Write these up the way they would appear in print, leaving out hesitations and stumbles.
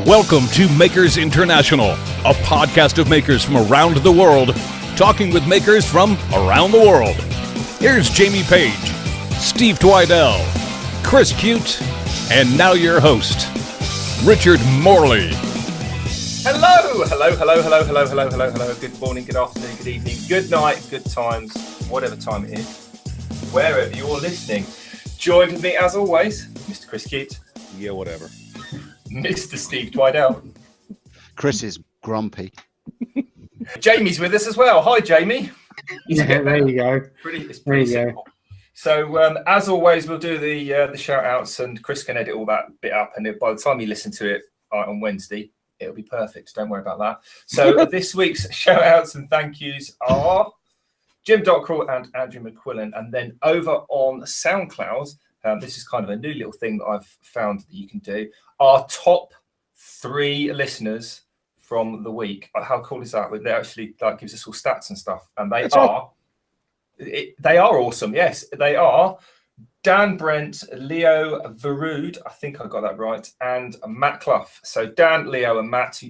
Welcome to Makers International, a podcast of makers from around the world, talking with makers from around the world. Here's Jamie Page, Steve Twidell, Chris Cute, and now your host, Richard Morley. Hello. Good morning, good afternoon, good evening, good night, good times, whatever time it is, wherever you're listening. Joined with me, as always, Mr. Chris Cute. Yeah, whatever. Mr. Steve Twidell. Chris is grumpy. Jamie's with us as well. Hi, Jamie. Yeah, there you go. It's pretty simple. So, as always, we'll do the shout outs, and Chris can edit all that bit up. And by the time you listen to it on Wednesday, it'll be perfect. Don't worry about that. So, this week's shout outs and thank yous are Jim Dockrell and Andrew McQuillan. And then over on SoundCloud, this is kind of a new little thing that I've found that you can do. Our top 3 listeners from the week. How cool is that? They actually gives us all stats and stuff, and they are awesome. Yes, they are. Dan Brent, Leo Verud, I think I got that right, and Matt Clough. So Dan, Leo, and Matt,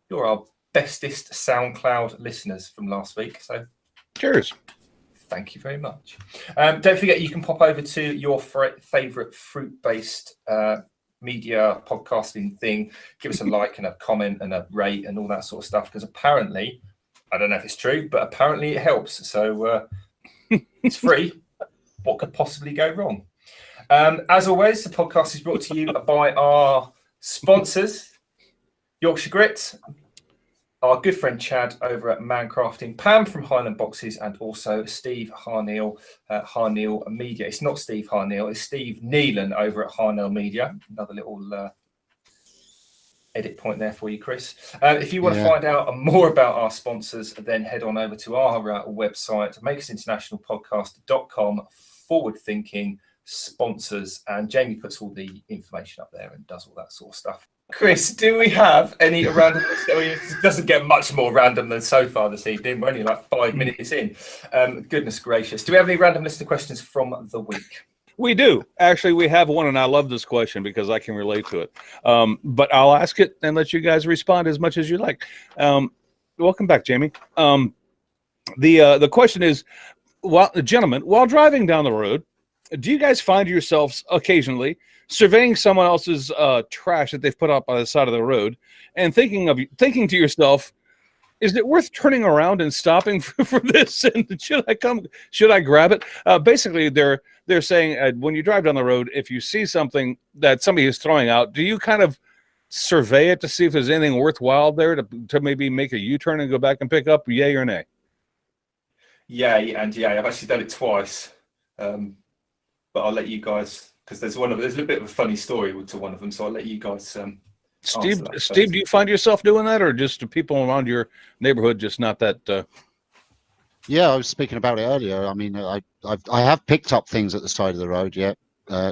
you're our bestest SoundCloud listeners from last week. So cheers. Thank you very much. Don't forget, you can pop over to your favourite fruit-based media podcasting thing. Give us a like and a comment and a rate and all that sort of stuff, because apparently, I don't know if it's true, but apparently it helps. So it's free. What could possibly go wrong? As always, the podcast is brought to you by our sponsors, Yorkshire Grit, our good friend Chad over at Mancrafting, Pam from Highland Boxes, and also Steve Harneal, Harneal Media. It's not Steve Harneal, it's Steve Neelan over at Harneal Media. Another little edit point there for you, Chris. If you want to find out more about our sponsors, then head on over to our website, makersinternationalpodcast.com/forward-thinking sponsors. And Jamie puts all the information up there and does all that sort of stuff. Chris, do we have any random? It doesn't get much more random than so far this evening. We're only like 5 minutes in. Goodness gracious. Do we have any random listener questions from the week? We do. Actually, we have one, and I love this question because I can relate to it. But I'll ask it and let you guys respond as much as you like. Welcome back, Jamie. The question is, gentlemen, while driving down the road, do you guys find yourselves occasionally surveying someone else's trash that they've put out by the side of the road and thinking to yourself, is it worth turning around and stopping for this? And should I grab it? Basically, they're saying when you drive down the road, if you see something that somebody is throwing out, do you kind of survey it to see if there's anything worthwhile there to maybe make a U-turn and go back and pick up, yay or nay? Yeah, I've actually done it twice. But I'll let you guys, because there's a little bit of a funny story to one of them, so I'll let you guys. Steve, do you find yourself doing that, or just the people around your neighborhood just not that? Yeah, I was speaking about it earlier. I mean, I have picked up things at the side of the road,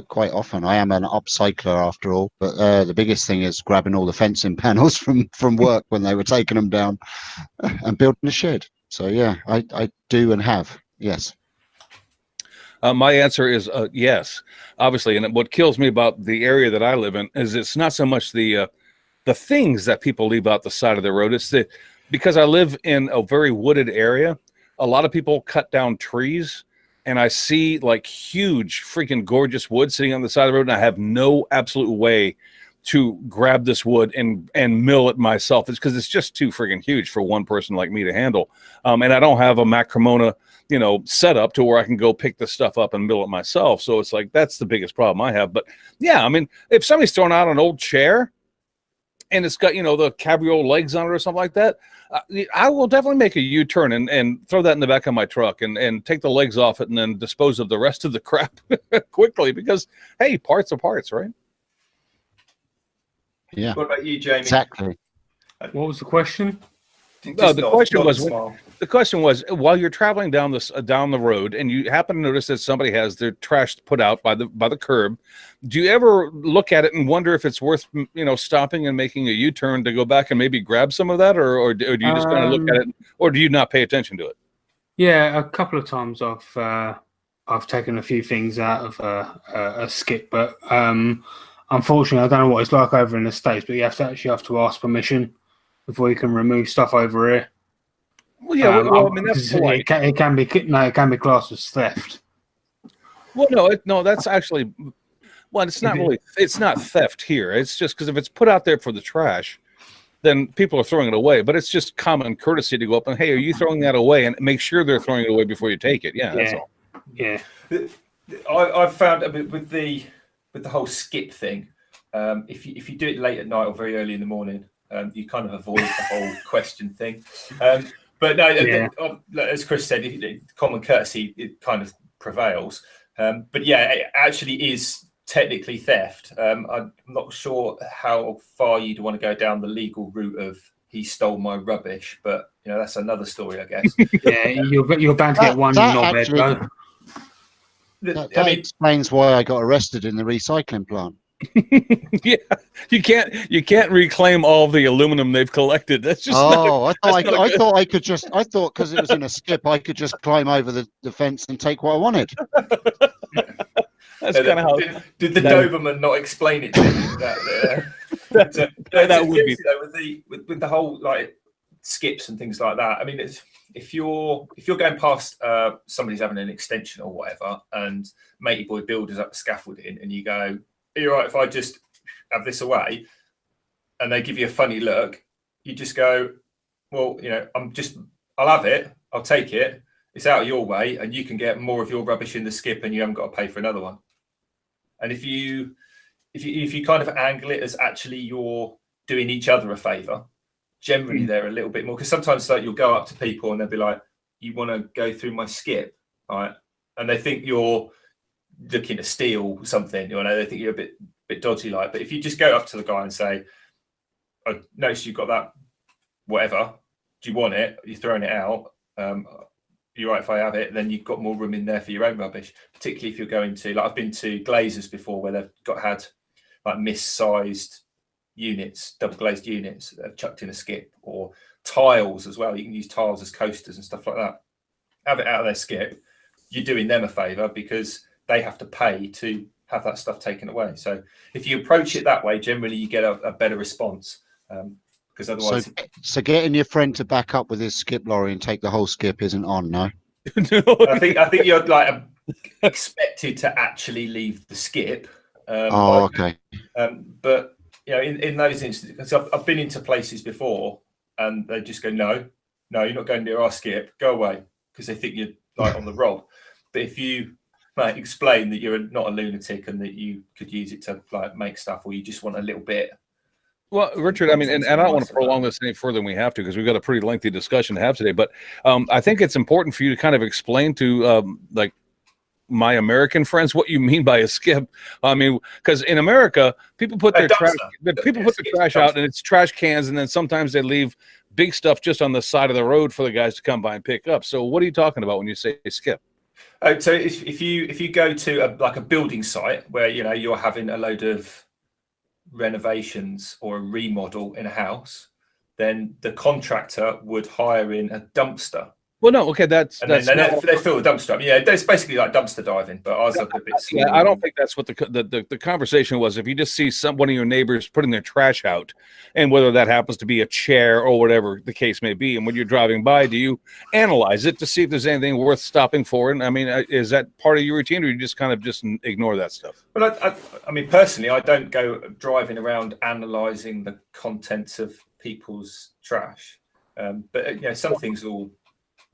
quite often. I am an upcycler after all, but the biggest thing is grabbing all the fencing panels from work when they were taking them down and building a shed. So yeah, I do and have, yes. My answer is yes, obviously. And what kills me about the area that I live in is it's not so much the things that people leave out the side of the road. It's because I live in a very wooded area. A lot of people cut down trees, and I see like huge, freaking gorgeous wood sitting on the side of the road, and I have no absolute way to grab this wood and mill it myself. It's because it's just too freaking huge for one person like me to handle. And I don't have a Macromona, set up to where I can go pick the stuff up and mill it myself. So it's like, that's the biggest problem I have. But yeah, I mean, if somebody's throwing out an old chair and it's got, the cabriole legs on it or something like that, I will definitely make a U-turn and throw that in the back of my truck and take the legs off it and then dispose of the rest of the crap quickly because, hey, parts are parts, right? Yeah. What about you, Jamie? Exactly. What was the question? The question was, while you're traveling down the road and you happen to notice that somebody has their trash put out by the curb, do you ever look at it and wonder if it's worth stopping and making a U-turn to go back and maybe grab some of that, or do you just kind of look at it, or do you not pay attention to it? Yeah, a couple of times I've taken a few things out of a skip, but unfortunately, I don't know what it's like over in the States, but you actually have to ask permission before you can remove stuff over here. Well, yeah. Well, I mean, that's polite. It can be classed as theft. Well, no, that's actually. Well, it's not really. It's not theft here. It's just because if it's put out there for the trash, then people are throwing it away. But it's just common courtesy to go up and, hey, are you throwing that away? And make sure they're throwing it away before you take it. Yeah, that's all. Yeah. I've found with the whole skip thing, if you do it late at night or very early in the morning, you kind of avoid the whole question thing. But no, as Chris said, common courtesy, it kind of prevails. But yeah, it actually is technically theft. I'm not sure how far you'd want to go down the legal route of he stole my rubbish, but that's another story, I guess. Yeah, you're bound to get one knobhead. That explains why I got arrested in the recycling plant. Yeah, you can't reclaim all the aluminum they've collected. That's just. I thought because it was in a skip, I could just climb over the fence and take what I wanted. That's kind of how. Did the Doberman not explain it to you? That would be with the whole like skips and things like that. I mean, if you're going past somebody's having an extension or whatever, and matey boy builders up the scaffolding, and you go, "Are you right if I just have this away?" And they give you a funny look, you just go, "Well, I'll have it. I'll take it. It's out of your way, and you can get more of your rubbish in the skip, and you haven't got to pay for another one." And if you kind of angle it as actually you're doing each other a favour, generally they're a little bit more, because sometimes like you'll go up to people and they'll be like, "You want to go through my skip?" Right? And they think you're looking to steal something, they think you're a bit dodgy like. But if you just go up to the guy and say, "I noticed you've got that whatever, do you want it? You're throwing it out, you're right if I have it," then you've got more room in there for your own rubbish. Particularly if you're going to, like, I've been to glazers before where they've had like missized units, double glazed units that have chucked in a skip, or tiles as well. You can use tiles as coasters and stuff like that. Have it out of their skip. You're doing them a favour because they have to pay to have that stuff taken away. So if you approach it that way, generally you get a better response. Because otherwise, so getting your friend to back up with his skip lorry and take the whole skip isn't on, no. I think you're like expected to actually leave the skip. Okay. But in those instances, I've been into places before, and they just go, "No, you're not going near our skip. Go away," because they think you're like on the roll. But if you explain that you're not a lunatic and that you could use it to like make stuff, or you just want a little bit. Well, Richard, I mean, and I don't want to prolong this any further than we have to, because we've got a pretty lengthy discussion to have today. But I think it's important for you to kind of explain to like my American friends what you mean by a skip. I mean, because in America, people put their trash out, and it's trash cans, and then sometimes they leave big stuff just on the side of the road for the guys to come by and pick up. So what are you talking about when you say skip? So if you go to a building site where you're having a load of renovations or a remodel in a house, then the contractor would hire in a dumpster. Well, no, okay, then they fill the dumpster up. Yeah, it's basically like dumpster diving, but ours are a bit smaller. I don't think that's what the conversation was. If you just see one of your neighbors putting their trash out, and whether that happens to be a chair or whatever the case may be, and when you're driving by, do you analyze it to see if there's anything worth stopping for? And I mean, is that part of your routine, or you just kind of just ignore that stuff? Well, I mean, personally, I don't go driving around analysing the contents of people's trash. But some things will.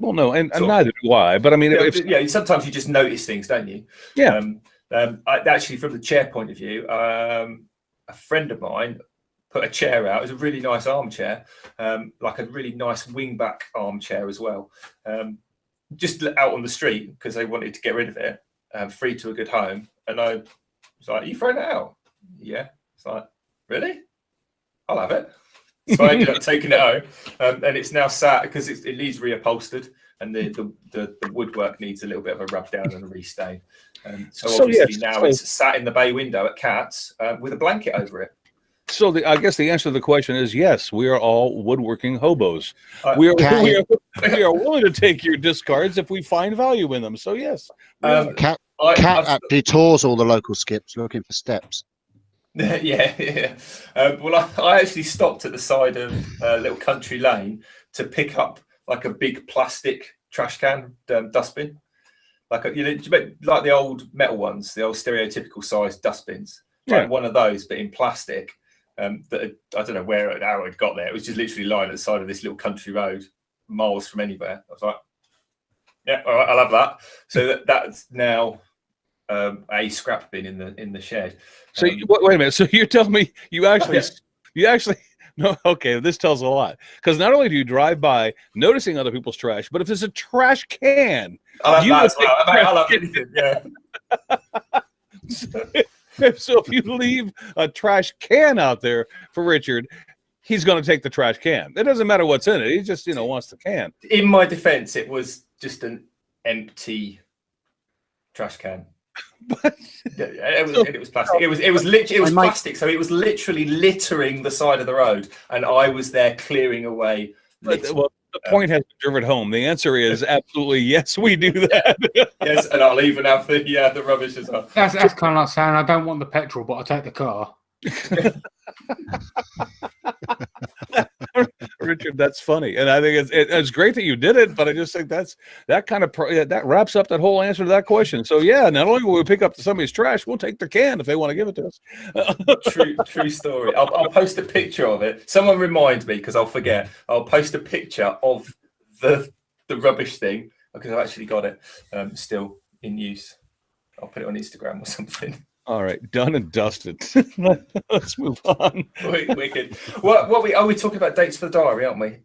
Well, no, and neither do I. But I mean, sometimes you just notice things, don't you? Yeah. Actually, from the chair point of view, a friend of mine put a chair out. It was a really nice armchair, like a really nice wingback armchair as well, just out on the street because they wanted to get rid of it, free to a good home. And I was like, "You throwing it out?" "Yeah." It's like, "Really? I'll have it." So I ended up taking it home, and it's now sat because it needs reupholstered, and the woodwork needs a little bit of a rub down and a restain. So obviously now it's sat in the bay window at Cats with a blanket over it. So I guess the answer to the question is yes. We are all woodworking hobos. We are willing to take your discards if we find value in them. So yes. Cat actually tours all the local skips looking for steps. Yeah. Well, I actually stopped at the side of a little country lane to pick up like a big plastic trash can dustbin, like like the old metal ones, the old stereotypical size dustbins. Like one of those, but in plastic. That I don't know how it got there. It was just literally lying at the side of this little country road, miles from anywhere. I was like, yeah, all right, I'll have that. So that's now a scrap bin in the shed. So wait a minute. So you're telling me you actually no? Okay, this tells a lot, because not only do you drive by noticing other people's trash, but if there's a trash can, I'll have anything. Yeah. So if you leave a trash can out there for Richard, he's going to take the trash can. It doesn't matter what's in it. He just, wants the can. In my defense, it was just an empty trash can. It was plastic. It was literally plastic. So it was literally littering the side of the road, and I was there clearing away. Well, the point has been driven home. The answer is absolutely yes. We do that. Yes, and I'll even have the rubbish as well. That's kind of like saying I don't want the petrol, but I'll take the car. Richard, that's funny, and I think it's great that you did it. But I just think that wraps up that whole answer to that question. So yeah, not only will we pick up somebody's trash, we'll take the can if they want to give it to us. True story. I'll post a picture of it. Someone remind me, because I'll forget. I'll post a picture of the rubbish thing, because I've actually got it still in use. I'll put it on Instagram or something. All right, done and dusted. Let's move on. Wicked. Are we talking about dates for the diary, aren't we?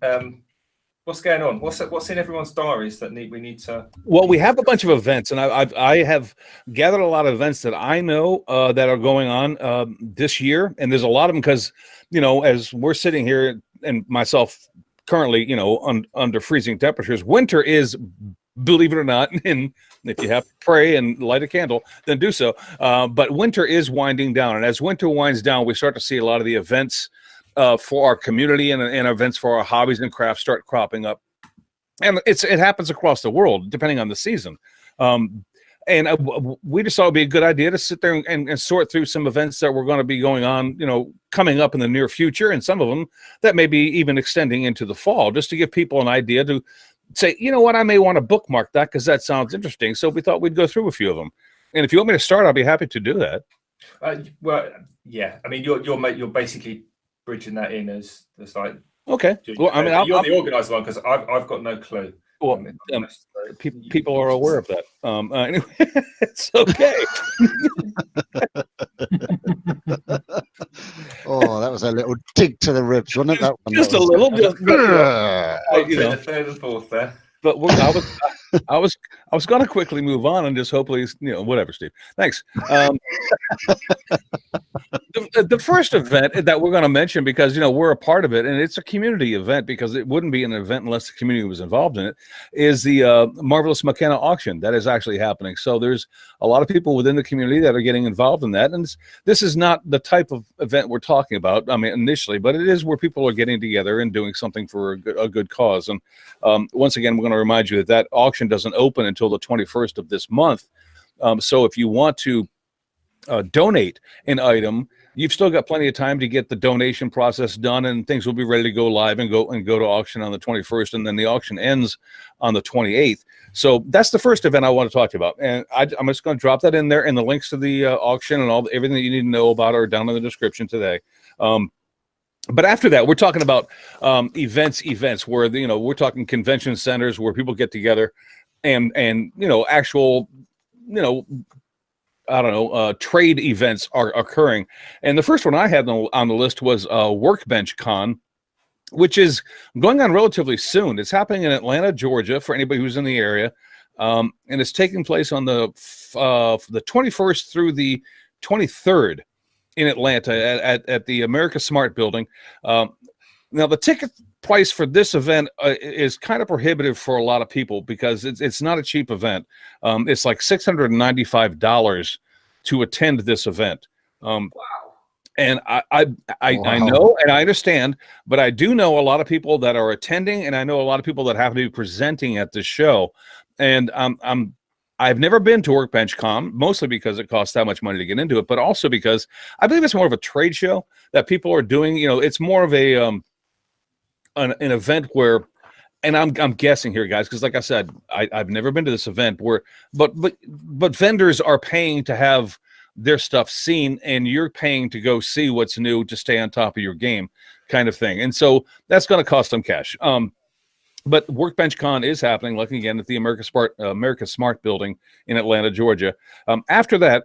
What's going on? What's in everyone's diaries that we need to? Well, we have a bunch of events, and I have gathered a lot of events that I know that are going on this year, and there's a lot of them because as we're sitting here and myself currently under freezing temperatures, winter is, believe it or not, and if you have to pray and light a candle, then do so. But winter is winding down, and as winter winds down, we start to see a lot of the events for our community and events for our hobbies and crafts start cropping up, and it happens across the world depending on the season. And we just thought it'd be a good idea to sit there and sort through some events that were going to be going on, coming up in the near future, and some of them that may be even extending into the fall, just to give people an idea to say, I may want to bookmark that because that sounds interesting. So we thought we'd go through a few of them. And if you want me to start, I'll be happy to do that. Well, yeah. I mean, you're basically bridging that in as like. Okay. Well, I mean, you're the organised one because I've got no clue. Well, people are aware of that. Anyway, it's okay. Oh, that was a little dig to the ribs, wasn't it? That one. Just a little. The third and fourth there. But I was going to quickly move on and just hopefully, whatever, Steve. Thanks. The first event that we're going to mention, because we're a part of it, and it's a community event because it wouldn't be an event unless the community was involved in it, is the Marvelous McKenna auction that is actually happening. So there's a lot of people within the community that are getting involved in that, and this is not the type of event we're talking about. I mean, initially, but it is where people are getting together and doing something for a good cause. And once again, we're going to remind you that auction doesn't open until the 21st of this month. So if you want to donate an item, you've still got plenty of time to get the donation process done, and things will be ready to go live and go to auction on the 21st, and then the auction ends on the 28th. So that's the first event I want to talk to you about, and I'm just going to drop that in there, and the links to the auction and everything that you need to know about are down in the description today. But after that, we're talking about events where we're talking convention centers where people get together, and actual trade events are occurring. And the first one I had on the list was Workbench Con, which is going on relatively soon. It's happening in Atlanta, Georgia, for anybody who's in the area, and it's taking place on the 21st through the 23rd in Atlanta at the America Smart building. Now, the ticket price for this event is kind of prohibitive for a lot of people because it's not a cheap event. It's like $695 to attend this event. Wow. And I Wow. know and I understand, but I do know a lot of people that are attending, and I know a lot of people that have to be presenting at this show. And I've never been to Workbench Con, mostly because it costs that much money to get into it, but also because I believe it's more of a trade show that people are doing. You know, it's more of a an event where, and I'm guessing here, guys, because like I said, I've never been to this event where, but vendors are paying to have their stuff seen, and you're paying to go see what's new to stay on top of your game, kind of thing. And so that's going to cost them cash. But Workbench Con is happening, like again, at the America Smart Building in Atlanta, Georgia. After that,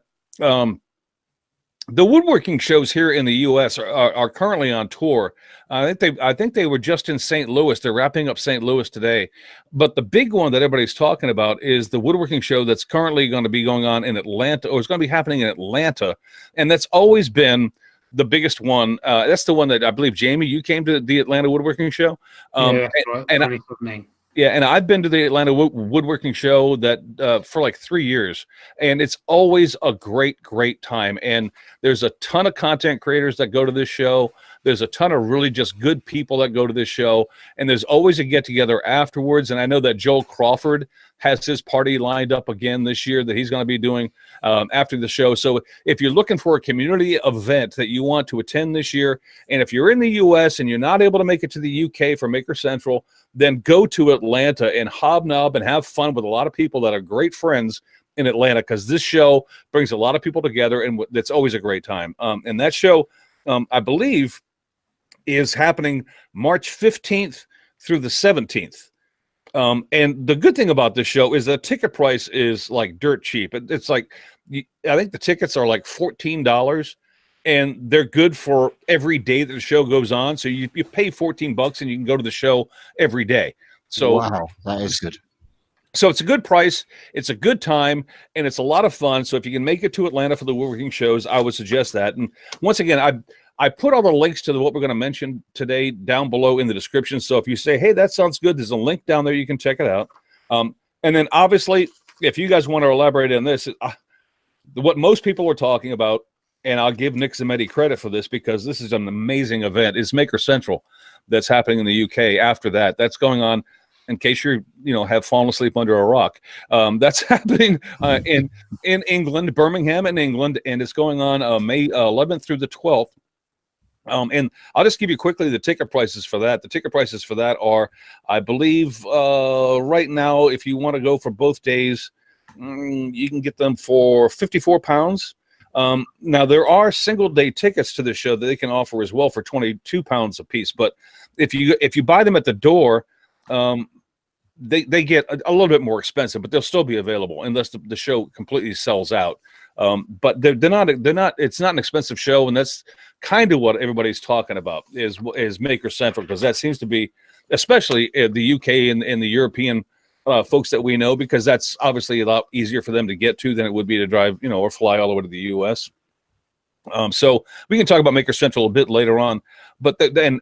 the woodworking shows here in the U.S. are currently on tour. I think they were just in St. Louis. They're wrapping up St. Louis today. But the big one that everybody's talking about is the woodworking show that's currently going to be going on in Atlanta, or it's going to be happening in Atlanta, and that's always been the biggest one. That's the one that I believe, Jamie, you came to the Atlanta Woodworking Show. Yeah, that's right. And yeah, and I've been to the Atlanta Woodworking Show that for like 3 years, and it's always a great time. And there's a ton of content creators that go to this show. There's a ton of really just good people that go to this show, and there's always a get-together afterwards. And I know that Joel Crawford has his party lined up again this year that he's going to be doing after the show. So if you're looking for a community event that you want to attend this year, and if you're in the U.S. and you're not able to make it to the U.K. for Maker Central, then go to Atlanta and hobnob and have fun with a lot of people that are great friends in Atlanta, because this show brings a lot of people together, and it's always a great time. And that show, I believe, is happening March 15th through the 17th. And the good thing about this show is the ticket price is like dirt cheap. It's like, I think the tickets are like $14, and they're good for every day that the show goes on. So you pay $14 and you can go to the show every day. So wow, that is good. So it's a good price, it's a good time, and it's a lot of fun. So if you can make it to Atlanta for the woodworking shows, I would suggest that. And once again, I put all the links to what we're going to mention today down below in the description. So if you say, hey, that sounds good, there's a link down there. You can check it out. And then obviously, if you guys want to elaborate on this, what most people are talking about, and I'll give Nick Zametti credit for this because this is an amazing event, is Maker Central that's happening in the UK after that. That's going on, in case you have fallen asleep under a rock. That's happening in England, Birmingham in England, and it's going on May 11th through the 12th. And I'll just give you quickly the ticket prices for that. The ticket prices for that are, I believe, right now, if you want to go for both days, you can get them for £54. Now, there are single-day tickets to the show that they can offer as well for £22 a piece. But if you buy them at the door, they get a little bit more expensive, but they'll still be available unless the show completely sells out. But they're not. It's not an expensive show, and that's kind of what everybody's talking about is Maker Central, because that seems to be, especially the UK and the European folks that we know, because that's obviously a lot easier for them to get to than it would be to drive, or fly all the way to the US. So we can talk about Maker Central a bit later on, but then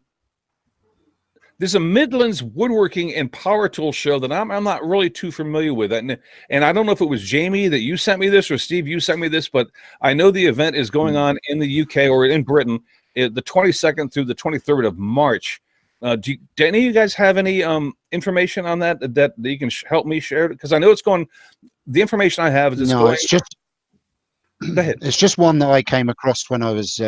there's a Midlands Woodworking and Power Tool show that I'm not really too familiar with. And I don't know if it was Jamie that you sent me this, or Steve, you sent me this, but I know the event is going on in the UK or in Britain the 22nd through the 23rd of March. Do any of you guys have any information on that you can help me share? Because I know it's going, the information I have is it's just, go ahead. It's just one that I came across when I was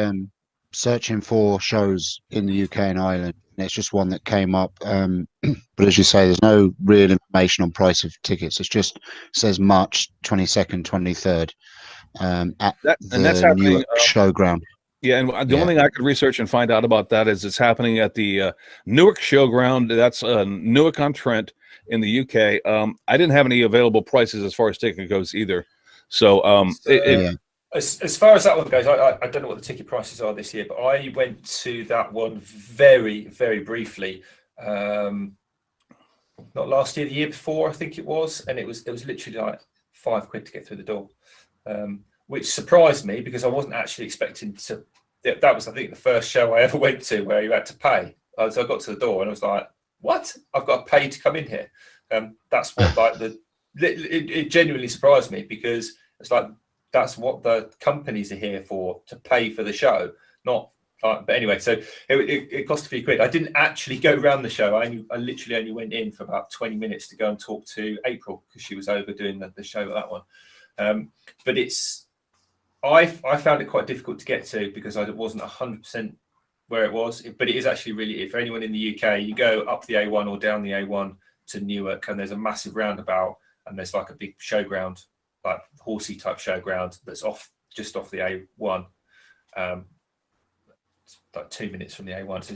searching for shows in the UK and Ireland. It's just one that came up, but as you say, there's no real information on price of tickets. It just says March 22nd, 23rd at the Newark Showground. Yeah, and the only thing I could research and find out about that is it's happening at the Newark Showground. That's Newark-on-Trent in the UK. I didn't have any available prices as far as ticket goes either. So as far as that one goes, I don't know what the ticket prices are this year, but I went to that one very, very briefly. Not last year, the year before, I think it was, and it was literally like £5 to get through the door, which surprised me because I wasn't actually expecting to. That was, I think, the first show I ever went to where you had to pay. So I got to the door and I was like, "What? I've got to pay to come in here?" That's what it genuinely surprised me, because it's like, that's what the companies are here for, to pay for the show, not. But anyway, so it cost a few quid. I didn't actually go around the show. I literally only went in for about 20 minutes to go and talk to April because she was over doing the show at that one. But I found it quite difficult to get to because I wasn't 100% where it was. But it is actually really, if anyone in the UK, you go up the A1 or down the A1 to Newark, and there's a massive roundabout, and there's like a big showground, like horsey type showground that's just off the A1. Like 2 minutes from the A1, so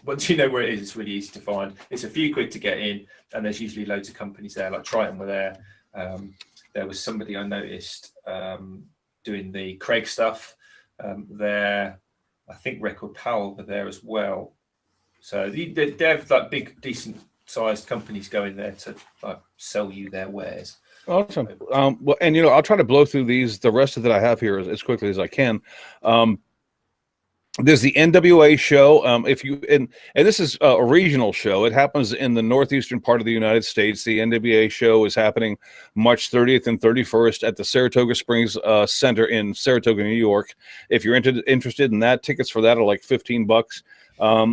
once you know where it is, it's really easy to find. It's a few quid to get in, and there's usually loads of companies there. Like Triton were there. There was somebody I noticed doing the Craig stuff there. I think Record Powell were there as well. So they have like big, decent sized companies going there to like sell you their wares. Awesome. Well, and I'll try to blow through the rest of that I have here as quickly as I can. There's the NWA show. And this is a regional show. It happens in the northeastern part of the United States. The NWA show is happening March 30th and 31st at the Saratoga Springs Center in Saratoga, New York. If you're interested in that, tickets for that are like $15.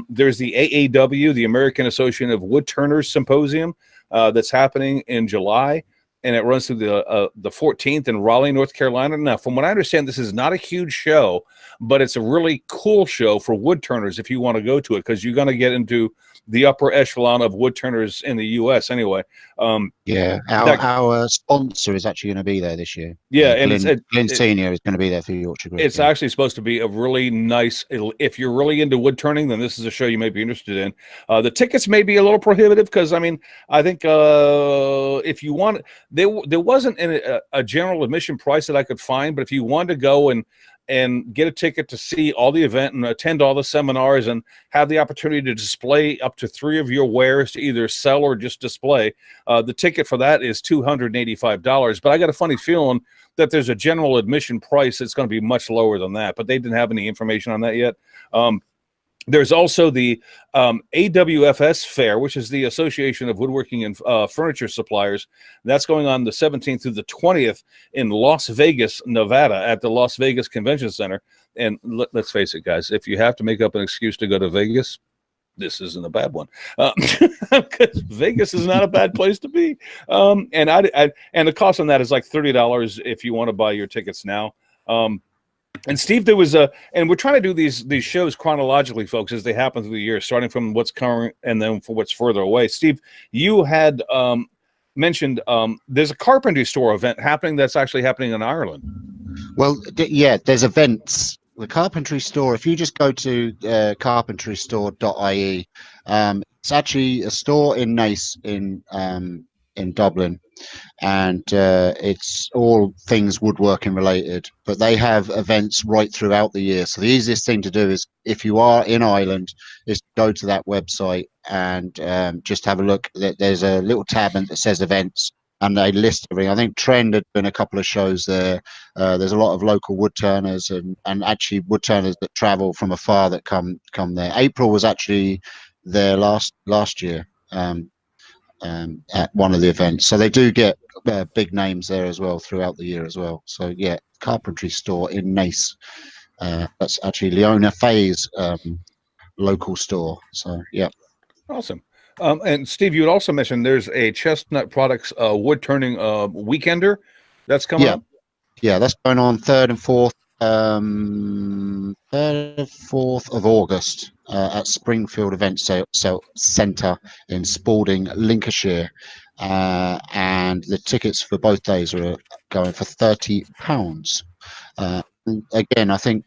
There's the AAW, the American Association of Woodturners Symposium, that's happening in July. And it runs through the 14th in Raleigh, North Carolina. Now, from what I understand, this is not a huge show, but it's a really cool show for woodturners if you want to go to it, because you're going to get into the upper echelon of woodturners in the U.S. anyway. Our sponsor is actually going to be there this year. Yeah, and Glenn Senior is going to be there for the Yorkshire Group. It's actually supposed to be a really nice. If you're really into woodturning, then this is a show you may be interested in. The tickets may be a little prohibitive because I think if you want, there wasn't a general admission price that I could find, but if you wanted to go and get a ticket to see all the event and attend all the seminars and have the opportunity to display up to 3 of your wares to either sell or just display, the ticket for that is $285. But I got a funny feeling that there's a general admission price that's going to be much lower than that, but they didn't have any information on that yet. There's also the AWFS Fair, which is the Association of Woodworking and Furniture Suppliers. That's going on the 17th through the 20th in Las Vegas, Nevada, at the Las Vegas Convention Center. And let's face it, guys, if you have to make up an excuse to go to Vegas, this isn't a bad one, because Vegas is not a bad place to be. And the cost on that is like $30 if you want to buy your tickets now. And Steve, there was and we're trying to do these shows chronologically, folks, as they happen through the year, starting from what's current and then for what's further away. Steve, you had mentioned there's a carpentry store event happening that's actually happening in Ireland. Well, yeah, there's events. The carpentry store, if you just go to carpentrystore.ie, it's actually a store in Naas in Dublin, and it's all things woodworking related, but they have events right throughout the year. So the easiest thing to do is, if you are in Ireland, is go to that website and just have a look. There's a little tab that says events, and they list everything. I think Trend had been a couple of shows there. There's a lot of local woodturners and actually woodturners that travel from afar that come there. April was actually there last year at one of the events, so they do get big names there as well throughout the year as well. So yeah, carpentry store in Naas. That's actually Leona Faye's local store. So yeah, awesome. And Steve, you had also mentioned there's a Chestnut Products wood turning weekender that's coming up. Yeah, that's going on 3rd and 4th. 3rd and 4th of August at Springfield Event Centre in Spalding, Lincolnshire, and the tickets for both days are going for £30. Again, I think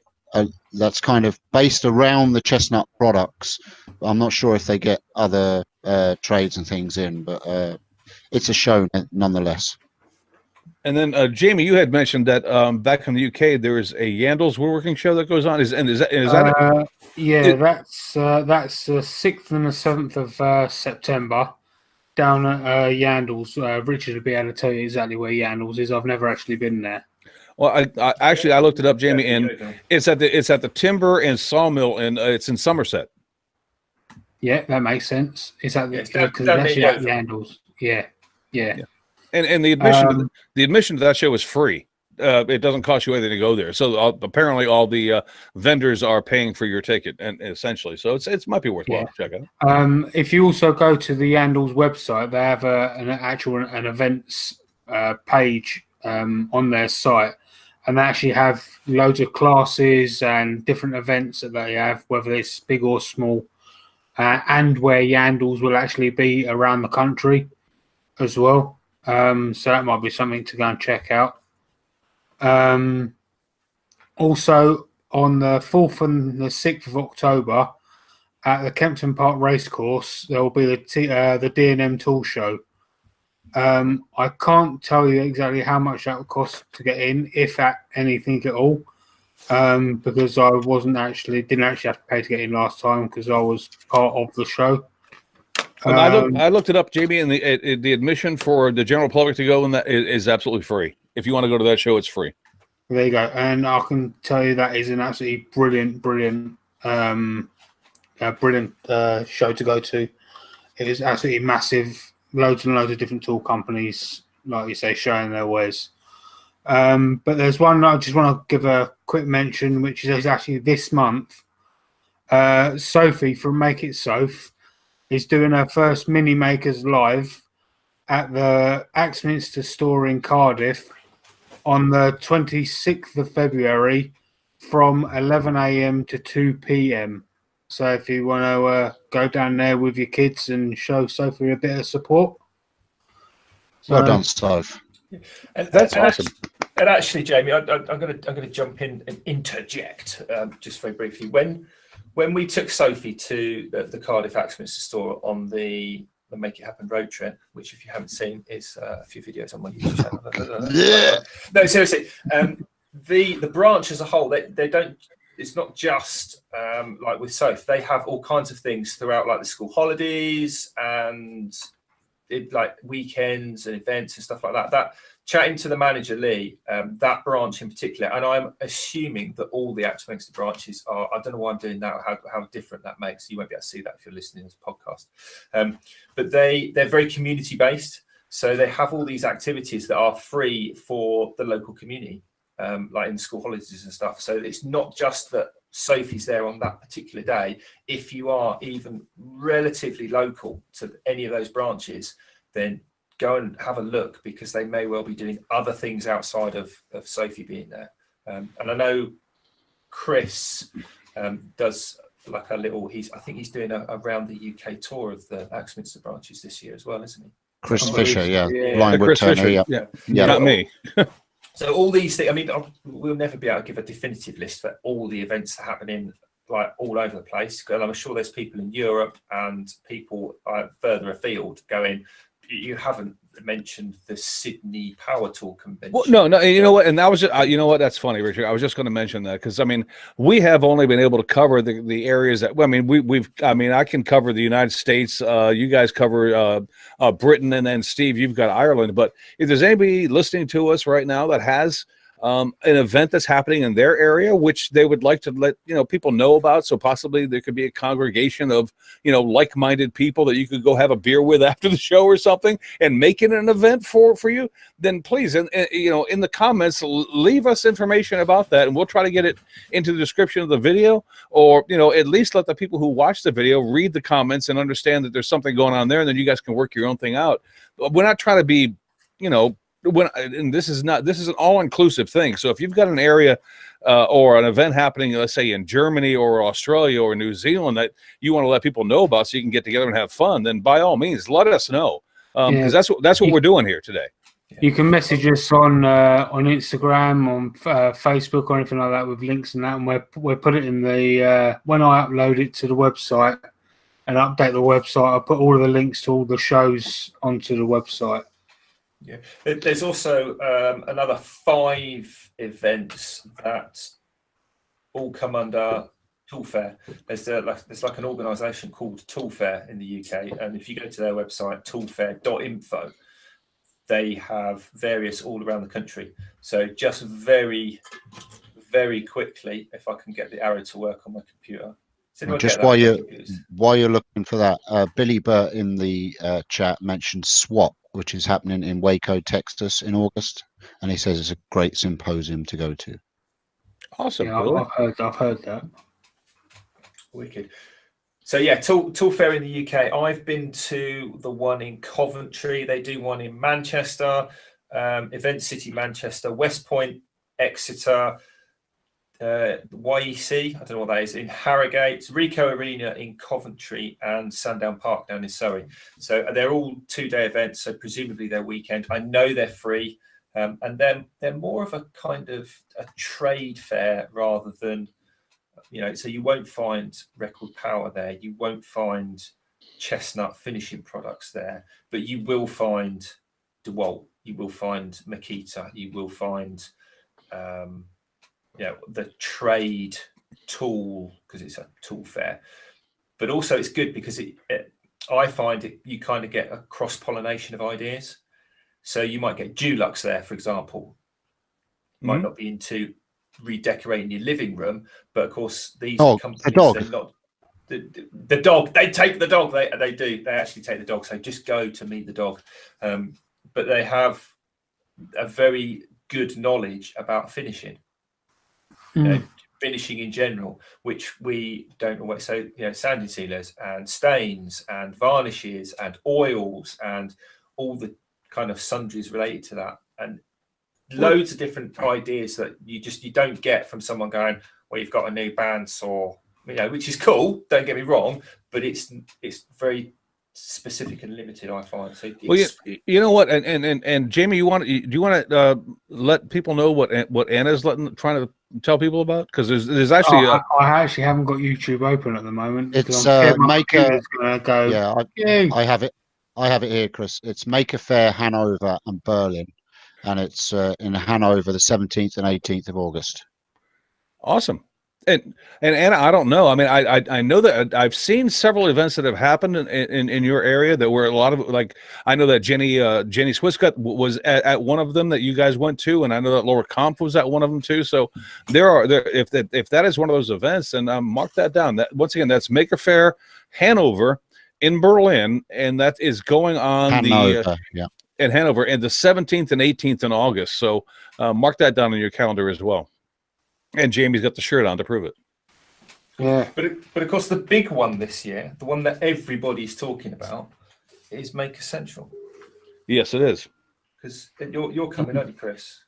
that's kind of based around the Chestnut products. I'm not sure if they get other trades and things in, but it's a show nonetheless. And then Jamie, you had mentioned that back in the UK there is a Yandles woodworking show that goes on. Is that yeah, that's the 6th and the 7th of September down at Yandles. Richard will be able to tell you exactly where Yandles is. I've never actually been there. Well, I looked it up, Jamie, and it's at the Timber and Sawmill, and it's in Somerset. Yeah, that makes sense. Is that because that's Yandles? Yeah. And the admission to that show is free. it doesn't cost you anything to go there. So apparently all the vendors are paying for your ticket, and essentially, so it might be worthwhile to check out. If you also go to the Yandles website, they have an events page on their site, and they actually have loads of classes and different events that they have, whether it's big or small, and where Yandles will actually be around the country as well. So that might be something to go and check out. Also, on the 4th and the 6th of October, at the Kempton Park Racecourse, there will be the D&M Tool Show. I can't tell you exactly how much that will cost to get in, if at anything at all, because I didn't actually have to pay to get in last time because I was part of the show. I looked it up, Jamie, and the admission for the general public to go in that is absolutely free. If you want to go to that show, it's free. There you go, and I can tell you that is an absolutely brilliant show to go to. It is absolutely massive. Loads and loads of different tool companies, like you say, showing their wares. But there's one I just want to give a quick mention, which is actually this month. Sophie from Make It Soph is doing her first Mini Makers live at the Axminster store in Cardiff on the 26th of February from 11 a.m. to 2 p.m. So if you want to go down there with your kids and show Sophie a bit of support. Well done, Steve. That's awesome. And actually, Jamie, I'm going to jump in and interject just very briefly. When we took Sophie to the Cardiff Axminster store on the Make It Happen road trip, which if you haven't seen is a few videos on my YouTube channel. Yeah. No, seriously, the branch as a whole, they don't. It's not just like with Soph. They have all kinds of things throughout, like the school holidays and like weekends and events and stuff like that. That chatting to the manager Lee, that branch in particular, and I'm assuming that all the Axminster branches are. I don't know why I'm doing that. How different that makes. You won't be able to see that if you're listening to this podcast. But they're very community based, so they have all these activities that are free for the local community. Like in school holidays and stuff. So it's not just that Sophie's there on that particular day. If you are even relatively local to any of those branches, then go and have a look, because they may well be doing other things outside of Sophie being there. And I know Chris does like a little, I think he's doing a around the UK tour of the Axminster branches this year as well, isn't he? Chris Fisher, yeah. Chris Fisher, yeah. Not me. So all these things, I mean, we'll never be able to give a definitive list for all the events that happen in like all over the place. And I'm sure there's people in Europe and people further afield going, you haven't mentioned the Sydney Power Tool Convention. Well, no, you know what? And that was just, you know what? That's funny, Richard. I was just going to mention that because I mean, we have only been able to cover the areas that. Well, I mean, I can cover the United States. You guys cover Britain, and then Steve, you've got Ireland. But if there's anybody listening to us right now that has an event that's happening in their area, which they would like to let people know about, so possibly there could be a congregation of like-minded people that you could go have a beer with after the show or something, and make it an event for you, then please, and in the comments, leave us information about that, and we'll try to get it into the description of the video, or at least let the people who watch the video read the comments and understand that there's something going on there, and then you guys can work your own thing out. We're not trying to be and this is an all-inclusive thing. So if you've got an area or an event happening, let's say in Germany or Australia or New Zealand, that you want to let people know about so you can get together and have fun, then by all means, let us know, because that's what we're doing here today. You can message us on Instagram, on Facebook, or anything like that with links and that, and we'll put it in the when I upload it to the website and update the website, I'll put all of the links to all the shows onto the website. Yeah, there's also another 5 events that all come under Tool Fair. There's like an organisation called Tool Fair in the UK, and if you go to their website, toolfair.info, they have various all around the country. So just very, very quickly, if I can get the arrow to work on my computer. Just while you're looking for that, Billy Burt in the chat mentioned SWAP, which is happening in Waco, Texas in August. and he says it's a great symposium to go to. Awesome. Yeah, Really? I've heard that. Wicked. So yeah, Tool Fair in the UK. I've been to the one in Coventry. They do one in Manchester, Event City Manchester, West Point, Exeter, YEC, I don't know what that is, in Harrogate, Ricoh Arena in Coventry, and Sandown Park down in Surrey. So they're all 2-day events, so presumably they're weekend. I know they're free, and they're more of a kind of a trade fair rather than, so you won't find Record Power there, you won't find Chestnut finishing products there, but you will find DeWalt, you will find Makita, you will find the trade tool, because it's a tool fair. But also it's good because I find you kind of get a cross-pollination of ideas. So you might get Dulux there, for example. Might not be into redecorating your living room, but of course these companies, they're not the dog. They take the dog. They do. They actually take the dog. So just go to meet the dog. But they have a very good knowledge about finishing. Finishing in general, which we don't always. So sanding sealers and stains and varnishes and oils and all the kind of sundries related to that, and loads of different ideas that you don't get from someone going, well, you've got a new bandsaw, which is cool, don't get me wrong, but it's very specific and limited, I find. So you know what, and Jamie, do you want to let people know what Anna's trying to tell people about? Because there's actually I actually haven't got YouTube open at the moment. It's Maker. Go. Yeah, I have it. I have it here, Chris. It's Maker Fair, Hanover, and Berlin, and it's in Hanover, the 17th and 18th of August. Awesome. And Anna, I don't know. I mean, I know that I've seen several events that have happened in your area that were a lot of, like, I know that Jenny Swiscutt was at one of them that you guys went to, and I know that Laura Kampf was at one of them too. So if that is one of those events, then mark that down. That once again, that's Maker Fair Hanover in Berlin, and that is going on Hanover, in Hanover, and the 17th and 18th in August. So mark that down on your calendar as well. And Jamie's got the shirt on to prove it. Yeah. But of course, the big one this year, the one that everybody's talking about, is Maker Central. Yes, it is. Because you're coming, aren't you, Chris?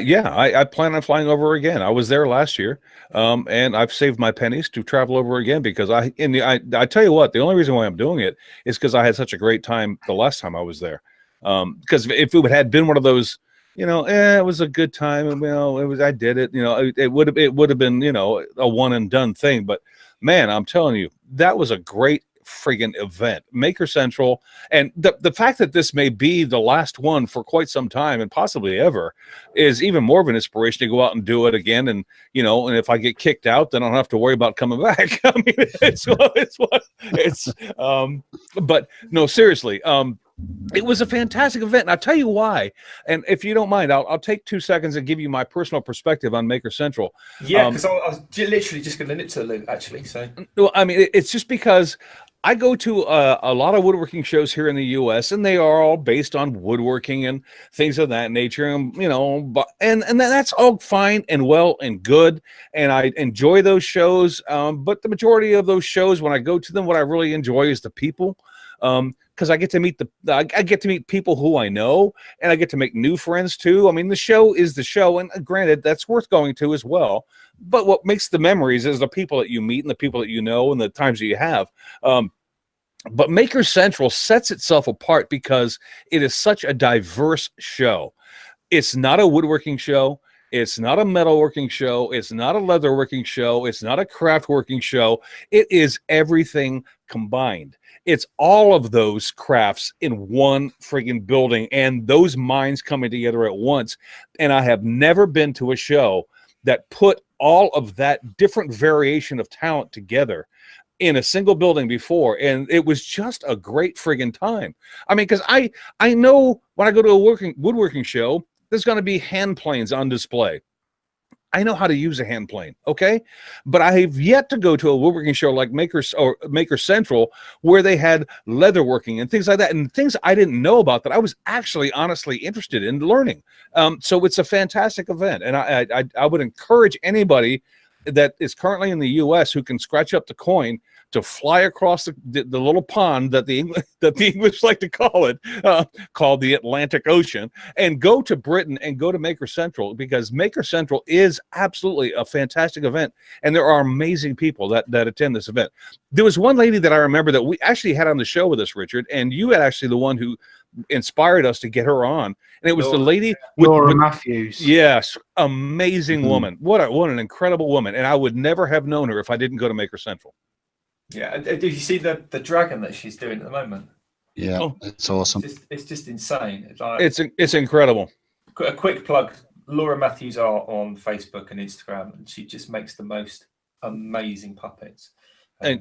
Yeah, I plan on flying over again. I was there last year, and I've saved my pennies to travel over again because I tell you what, the only reason why I'm doing it is because I had such a great time the last time I was there. Because if it had been one of those, it was a good time, and I did it. It would have been a one and done thing. But man, I'm telling you, that was a great friggin' event. Maker Central, and the fact that this may be the last one for quite some time and possibly ever is even more of an inspiration to go out and do it again. And and if I get kicked out, then I don't have to worry about coming back. I mean, but no, seriously, it was a fantastic event, and I'll tell you why. And if you don't mind, I'll take 2 seconds and give you my personal perspective on Maker Central. Yeah, because I was literally just going to nip to the loop, actually. So, well, I mean, it's just because I go to a lot of woodworking shows here in the U.S., and they are all based on woodworking and things of that nature, and and that's all fine and well and good, and I enjoy those shows. But the majority of those shows, when I go to them, what I really enjoy is the people. Because I get to meet people who I know, and I get to make new friends too. I mean, the show is the show, and granted, that's worth going to as well. But what makes the memories is the people that you meet and the people that you know and the times that you have. But Maker Central sets itself apart because it is such a diverse show. It's not a woodworking show. It's not a metalworking show. It's not a leatherworking show. It's not a craftworking show. It is everything combined. It's all of those crafts in one friggin' building and those minds coming together at once. And I have never been to a show that put all of that different variation of talent together in a single building before. And it was just a great friggin' time. I mean, because I know when I go to a woodworking show, there's going to be hand planes on display. I know how to use a hand plane, okay? But I have yet to go to a woodworking show like Maker Central where they had leatherworking and things like that, and things I didn't know about that I was actually honestly interested in learning. So it's a fantastic event, and I would encourage anybody that is currently in the U.S. who can scratch up the coin to fly across the little pond that the English like to call it, called the Atlantic Ocean, and go to Britain and go to Maker Central, because Maker Central is absolutely a fantastic event, and there are amazing people that attend this event. There was one lady that I remember that we actually had on the show with us, Richard, and you had actually the one who inspired us to get her on, and it was the lady Laura Matthews. Yes, amazing woman. What an incredible woman, and I would never have known her if I didn't go to Maker Central. Yeah, did you see the dragon that she's doing at the moment? Yeah, it's awesome. It's just insane. It's incredible. A quick plug: Laura Matthews are on Facebook and Instagram, and she just makes the most amazing puppets. And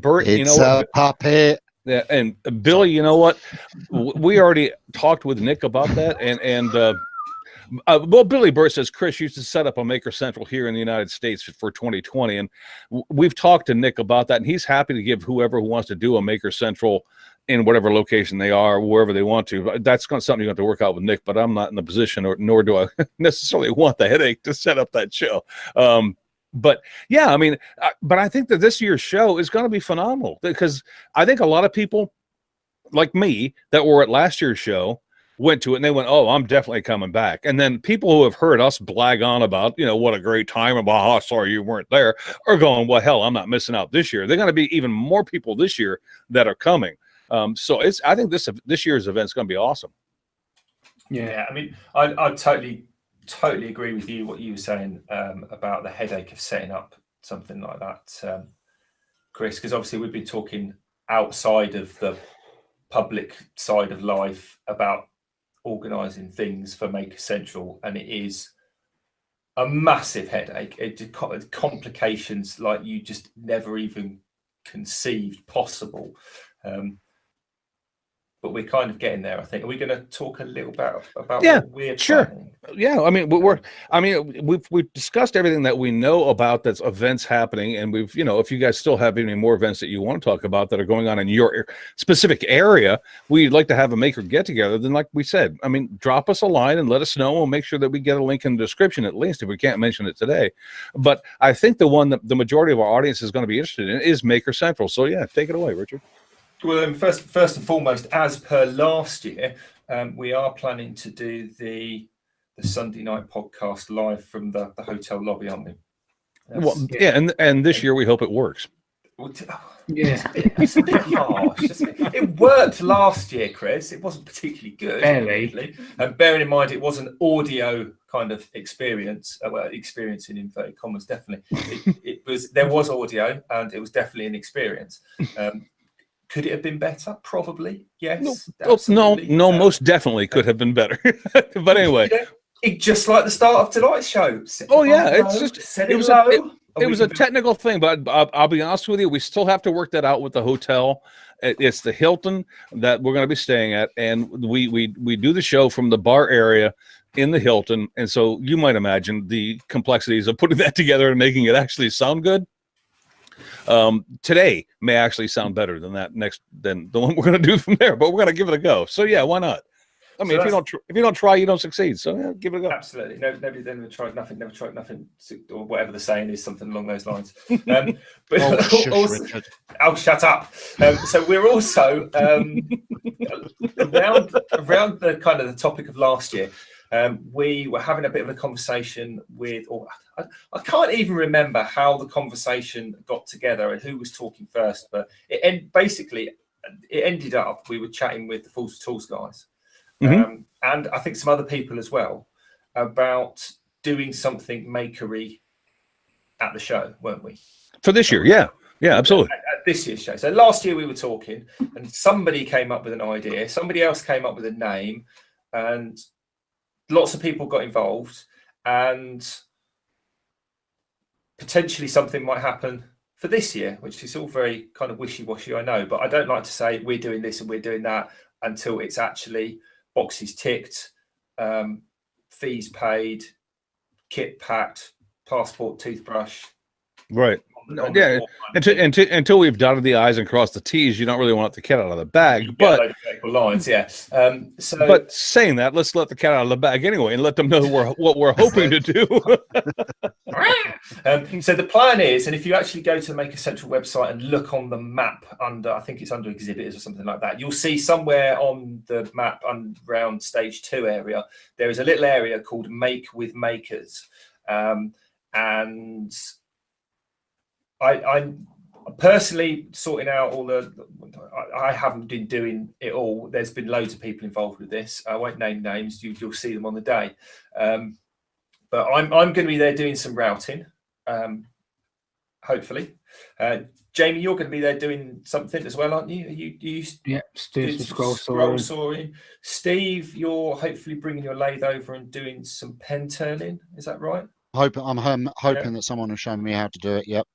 Bert, It's you know, a puppet. Yeah, and Billy, you know what? We already talked with Nick about that, well, Billy Burt says Chris used to set up a Maker Central here in the United States for 2020, and we've talked to Nick about that, and he's happy to give whoever who wants to do a Maker Central in whatever location they are, wherever they want to. That's something you have to work out with Nick, but I'm not in the position, nor do I necessarily want the headache to set up that show. But yeah, I mean, but I think that this year's show is going to be phenomenal, because I think a lot of people like me that were at last year's show went to it and they went, oh, I'm definitely coming back. And then people who have heard us blag on about, you know, what a great time, about, oh, sorry you weren't there, are going, well, hell, I'm not missing out this year. They're going to be even more people this year that are coming. So I think this year's event is going to be awesome. Yeah, I mean, I totally agree with you, what you were saying about the headache of setting up something like that, Chris, because obviously we've been talking outside of the public side of life about organising things for Maker Central, and it is a massive headache. It complications like you just never even conceived possible. But we're kind of getting there, I think. Are we going to talk a little bit about what we're planning? Yeah, I mean, we've discussed everything that we know about that's events happening, and we've, you know, if you guys still have any more events that you want to talk about that are going on in your specific area, we'd like to have a Maker get together. Then, like we said, I mean, drop us a line and let us know. We'll make sure that we get a link in the description, at least if we can't mention it today. But I think the one that the majority of our audience is going to be interested in is Maker Central. So yeah, take it away, Richard. Well, first and foremost, as per last year, we are planning to do the Sunday night podcast live from the hotel lobby, aren't we? And this year we hope it works. Yeah, it's a bit harsh. It worked last year, Chris. It wasn't particularly good. Barely. And bearing in mind, it was an audio kind of experience. Experiencing in inverted commas, definitely. There was audio, and it was definitely an experience. Could it have been better? Probably, yes. No, most definitely could have been better. But anyway, just like the start of tonight's show. It was a technical thing, but I'll be honest with you, we still have to work that out with the hotel. It's the Hilton that we're going to be staying at, and we do the show from the bar area in the Hilton, and so you might imagine the complexities of putting that together and making it actually sound good. Today may actually sound better than the one we're going to do from there, but we're going to give it a go. So yeah, why not? I mean, if you don't try, you don't succeed. So yeah, give it a go. Absolutely. Nobody then tried nothing, never tried nothing, or whatever the saying is, something along those lines. But shut up. So we're also around the kind of the topic of last year. We were having a bit of a conversation with, or I can't even remember how the conversation got together and who was talking first, but basically it ended up, we were chatting with the Fools Tools guys. And I think some other people as well, about doing something makery at the show, weren't we? For this year, yeah, absolutely. At this year's show. So last year we were talking, and somebody came up with an idea, somebody else came up with a name, and lots of people got involved, and potentially something might happen for this year, which is all very kind of wishy-washy, I know, but I don't like to say we're doing this and we're doing that until it's actually boxes ticked, fees paid, kit packed, passport, toothbrush. Right. on the Yeah. floor kind of thing. Until we've dotted the I's and crossed the T's, you don't really want the cat out of the bag. You get a But load of vertical lines, yeah. So but saying that, let's let the cat out of the bag anyway and let them know what we're hoping to do. so the plan is, and if you actually go to the Maker Central website and look on the map under, I think it's under exhibitors or something like that, you'll see somewhere on the map around stage 2 area, there is a little area called Make with Makers. And I'm personally sorting out all I haven't been doing it all. There's been loads of people involved with this. I won't name names. You'll see them on the day. But I'm going to be there doing some routing, hopefully. Jamie, you're going to be there doing something as well, aren't you? Are you Yeah, doing some scroll sawing. Steve, you're hopefully bringing your lathe over and doing some pen turning. Is that right? I'm hoping that someone will show me how to do it. Yep.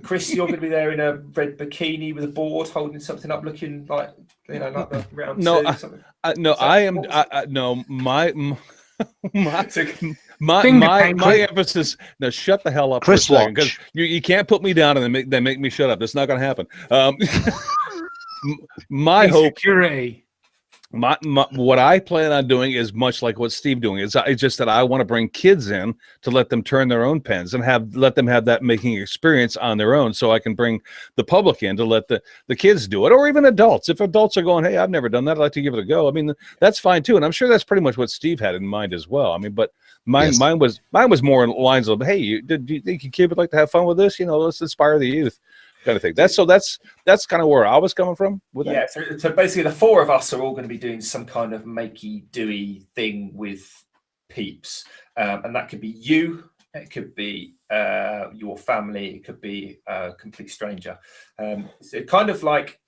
Chris, you're going to be there in a red bikini with a board, holding something up, looking like like the round No, two. Something. No, I am. No, my emphasis. No, shut the hell up, Chris, for a second, because you can't put me down and then make me shut up. That's not going to happen. My hope. Security. What I plan on doing is much like what Steve doing. It's just that I want to bring kids in to let them turn their own pens and let them have that making experience on their own, so I can bring the public in to let the kids do it, or even adults. If adults are going, hey, I've never done that, I'd like to give it a go. I mean, that's fine too, and I'm sure that's pretty much what Steve had in mind as well. I mean, but mine was more in lines of, hey, do you think your kid would like to have fun with this? Let's inspire the youth. Kind of thing. That's kind of where I was coming from with that. Yeah, so basically the 4 of us are all going to be doing some kind of makey doey thing with peeps, and that could be you, it could be your family, it could be a complete stranger. So kind of like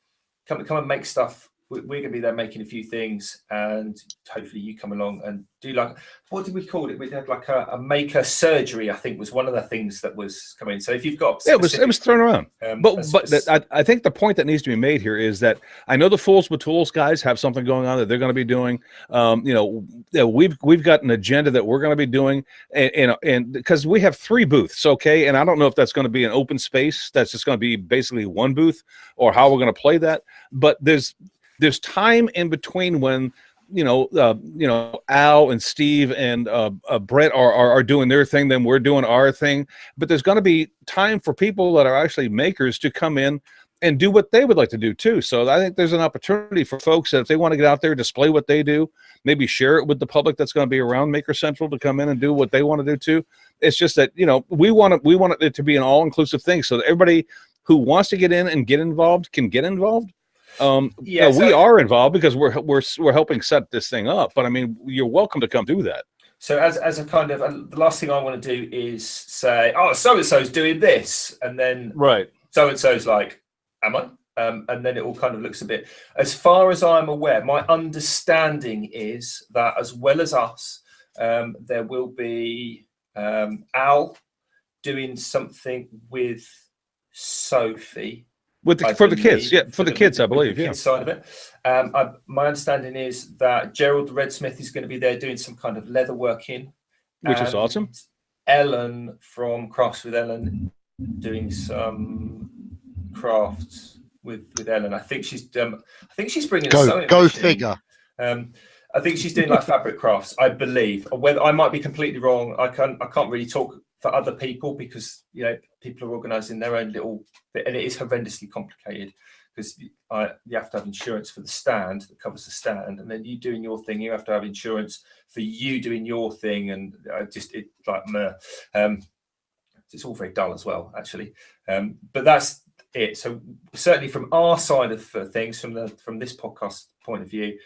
come and make stuff. We're going to be there making a few things, and hopefully you come along and do, like, what did we call it? We had like a maker surgery, I think, was one of the things that was coming. So if you've got it was thrown around. I think the point that needs to be made here is that I know the Fools with Tools guys have something going on that they're going to be doing. We've got an agenda that we're going to be doing, and because we have 3 booths, okay, and I don't know if that's going to be an open space that's just going to be basically one booth, or how we're going to play that. But there's time in between when Al and Steve and Brett are doing their thing, then we're doing our thing. But there's going to be time for people that are actually makers to come in and do what they would like to do too. So I think there's an opportunity for folks that if they want to get out there, display what they do, maybe share it with the public that's going to be around Maker Central to come in and do what they want to do too. It's just that we want it to be an all-inclusive thing, so that everybody who wants to get in and get involved can get involved. We are involved because we're helping set this thing up, but I mean, you're welcome to come do that. So as a kind of the last thing I want to do is say, oh, so and so's doing this, and then so and so's like, am I? And then it all kind of looks a bit. As far as I'm aware, my understanding is that as well as us, there will be Al doing something with Sophie. For the kids, I believe. Yeah. Side of it. My understanding is that Gerald the Redsmith is going to be there doing some kind of leather working, which is awesome. Ellen from Crafts with Ellen doing some crafts with Ellen. I think she's bringing a sewing go machine. figure. I think she's doing like fabric crafts, I believe. Whether I might be completely wrong, I can't really talk for other people because people are organising their own little bit, and it is horrendously complicated because you have to have insurance for the stand that covers the stand, and then you doing your thing, you have to have insurance for you doing your thing, and it's all very dull as well, actually. But that's it. So certainly from our side of things, from this podcast point of view,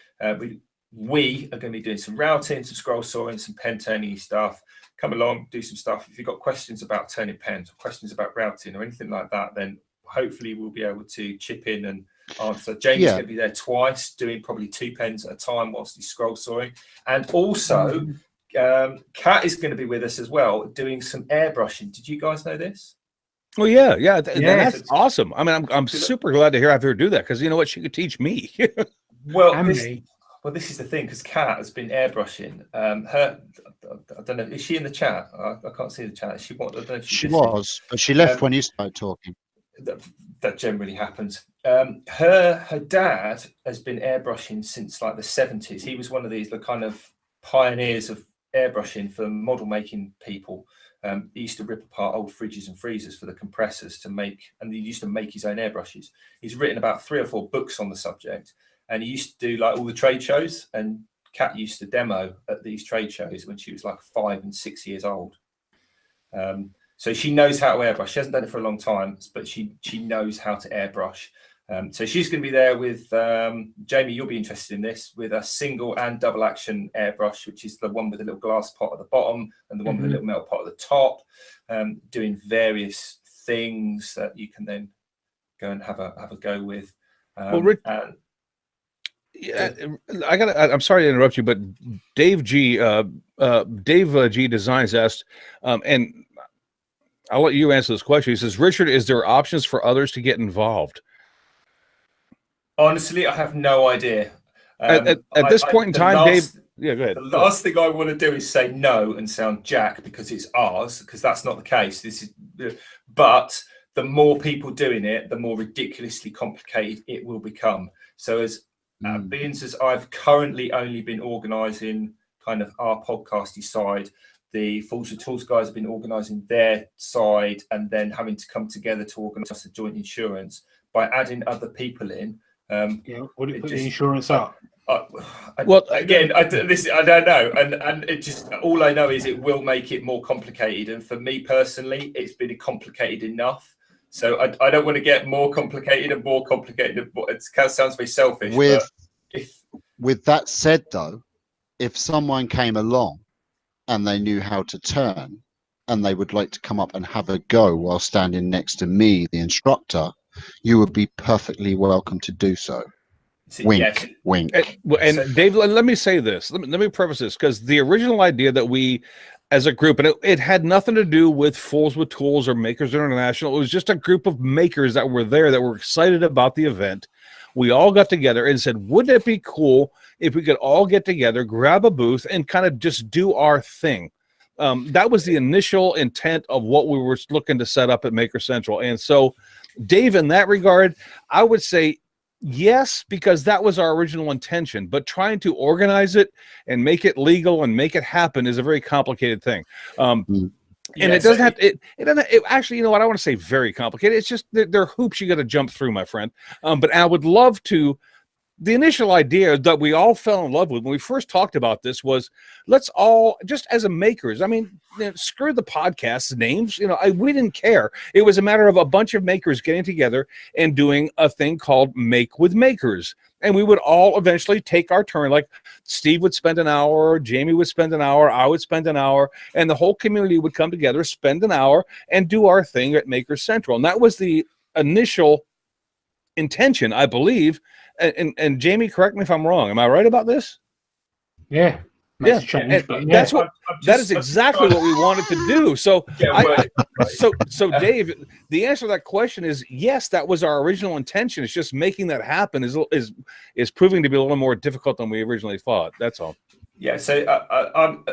we are going to be doing some routing, some scroll sawing, some pen turning stuff. Come along, do some stuff. If you've got questions about turning pens or questions about routing or anything like that, then hopefully we'll be able to chip in and answer. Jamie's going to be there twice, doing probably 2 pens at a time whilst he's scroll sawing. And also, Kat is going to be with us as well, doing some airbrushing. Did you guys know this? Well, yeah. That's awesome. I mean, I'm super glad to hear I've heard her do that, because you know what, she could teach me. Well, Well, this is the thing, because Kat has been airbrushing. I don't know, is she in the chat? I can't see the chat. I don't know if She was, but she left when you started talking. That generally happens. Her dad has been airbrushing since like the 70s. He was one of the kind of pioneers of airbrushing for model making people. He used to rip apart old fridges and freezers for the compressors to make, and he used to make his own airbrushes. He's written about 3 or 4 books on the subject, and he used to do like all the trade shows, and Kat used to demo at these trade shows when she was like 5 and 6 years old. So she knows how to airbrush. She hasn't done it for a long time, but she knows how to airbrush. So she's going to be there with Jamie. You'll be interested in this, with a single and double action airbrush, which is the one with a little glass pot at the bottom and the one with a little metal pot at the top, doing various things that you can then go and have a go with. Well, Rick, yeah, I'm sorry to interrupt you, but Dave G. G Designs asked, and I'll let you answer this question. He says, Richard, is there options for others to get involved? Honestly, I have no idea. At this point in time, Dave, yeah, go ahead. The last thing I want to do is say no and sound jack because it's ours, because that's not the case. But the more people doing it, the more ridiculously complicated it will become. So as I've currently only been organising kind of our podcasty side, the Fools with Tools guys have been organising their side, and then having to come together to organise the joint insurance. By adding other people in, what do you put the insurance up? Well, again, I don't know, and it just, all I know is it will make it more complicated. And for me personally, it's been complicated enough. So I don't want to get more complicated and more complicated. It sounds very selfish. With that said, though, if someone came along and they knew how to turn, and they would like to come up and have a go while standing next to me, the instructor, you would be perfectly welcome to do so. Wink, yes. Wink. And Dave, let me say this. Let me preface this, because the original idea that we, as a group, and it had nothing to do with Fools with Tools or Makers International. It was just a group of makers that were there that were excited about the event. We all got together and said, wouldn't it be cool if we could all get together, grab a booth, and kind of just do our thing? That was the initial intent of what we were looking to set up at Maker Central. And so, Dave, in that regard, I would say yes, because that was our original intention. But trying to organize it and make it legal and make it happen is a very complicated thing. And it doesn't have to, it actually, you know what, I want to say very complicated. It's just there are hoops you got to jump through, my friend. But I would love to. The initial idea that we all fell in love with when we first talked about this was, let's all, just as a makers, I mean, screw the podcast names, we didn't care. It was a matter of a bunch of makers getting together and doing a thing called Make with Makers. And we would all eventually take our turn. Like Steve would spend an hour, Jamie would spend an hour, I would spend an hour, and the whole community would come together, spend an hour, and do our thing at Maker Central. And that was the initial intention, I believe. And Jamie, correct me if I'm wrong. Am I right about this? Yeah. Yeah. That is exactly what we wanted to do. So, so Dave, the answer to that question is yes. That was our original intention. It's just making that happen is proving to be a little more difficult than we originally thought. That's all. Yeah. So I'm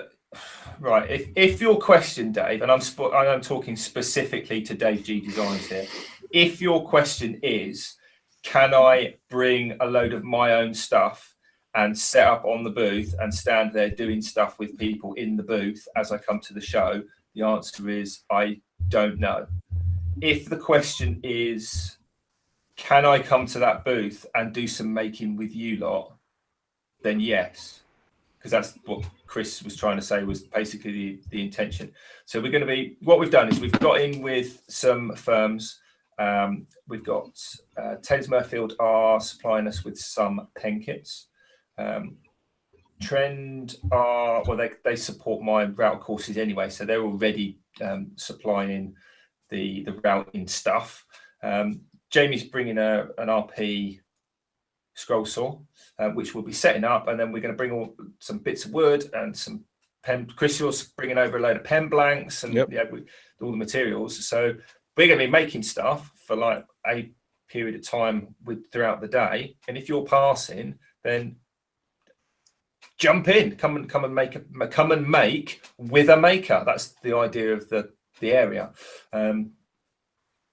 right. If your question, Dave, and I'm talking specifically to Dave G Designs here. If your question is, can I bring a load of my own stuff and set up on the booth and stand there doing stuff with people in the booth as I come to the show? The answer is I don't know. If the question is, can I come to that booth and do some making with you lot? Then yes, because that's what Chris was trying to say was basically the intention. So we're going to be, what we've done is we've got in with some firms. We've got Taylor's Murfield are supplying us with some pen kits. Trend are, well, they support my route courses anyway, so they're already supplying the routing stuff. Jamie's bringing an RP scroll saw, which we'll be setting up, and then we're going to bring some bits of wood and some pen. Chris, you're bringing over a load of pen blanks and all the materials. So we're going to be making stuff for like a period of time throughout the day. And if you're passing, then jump in, come and make with a maker. That's the idea of the area.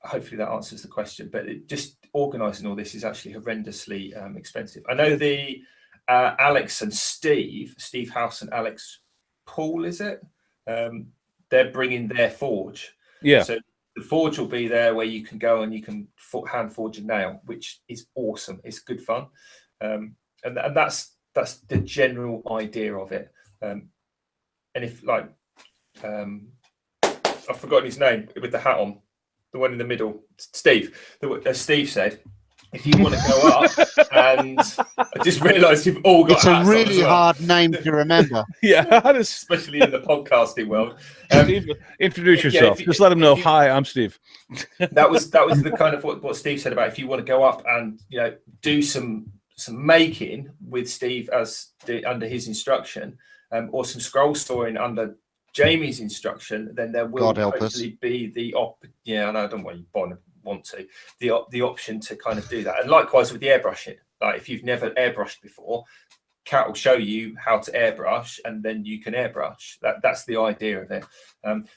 Hopefully that answers the question, but just organising all this is actually horrendously expensive. I know the Alex and Steve House and Alex Paul, is it? They're bringing their forge. Yeah. So the forge will be there where you can go and you can hand forge a nail, which is awesome. It's good fun, and that's the general idea of it. And if like I've forgotten his name with the hat on. The one in the middle, Steve. As Steve said, if you want to go up, and I just realised you've all got. It's a really hard name to remember. Yeah, especially in the podcasting world. Steve, introduce yourself. Just let them know. Hi, I'm Steve. That was the kind of what Steve said about if you want to go up and do some making with Steve under his instruction, or some scroll storing under Jamie's instruction, then there will hopefully be the I don't want to the option to kind of do that. And likewise with the airbrushing, like if you've never airbrushed before, Kat will show you how to airbrush, and then you can airbrush. That's the idea of it.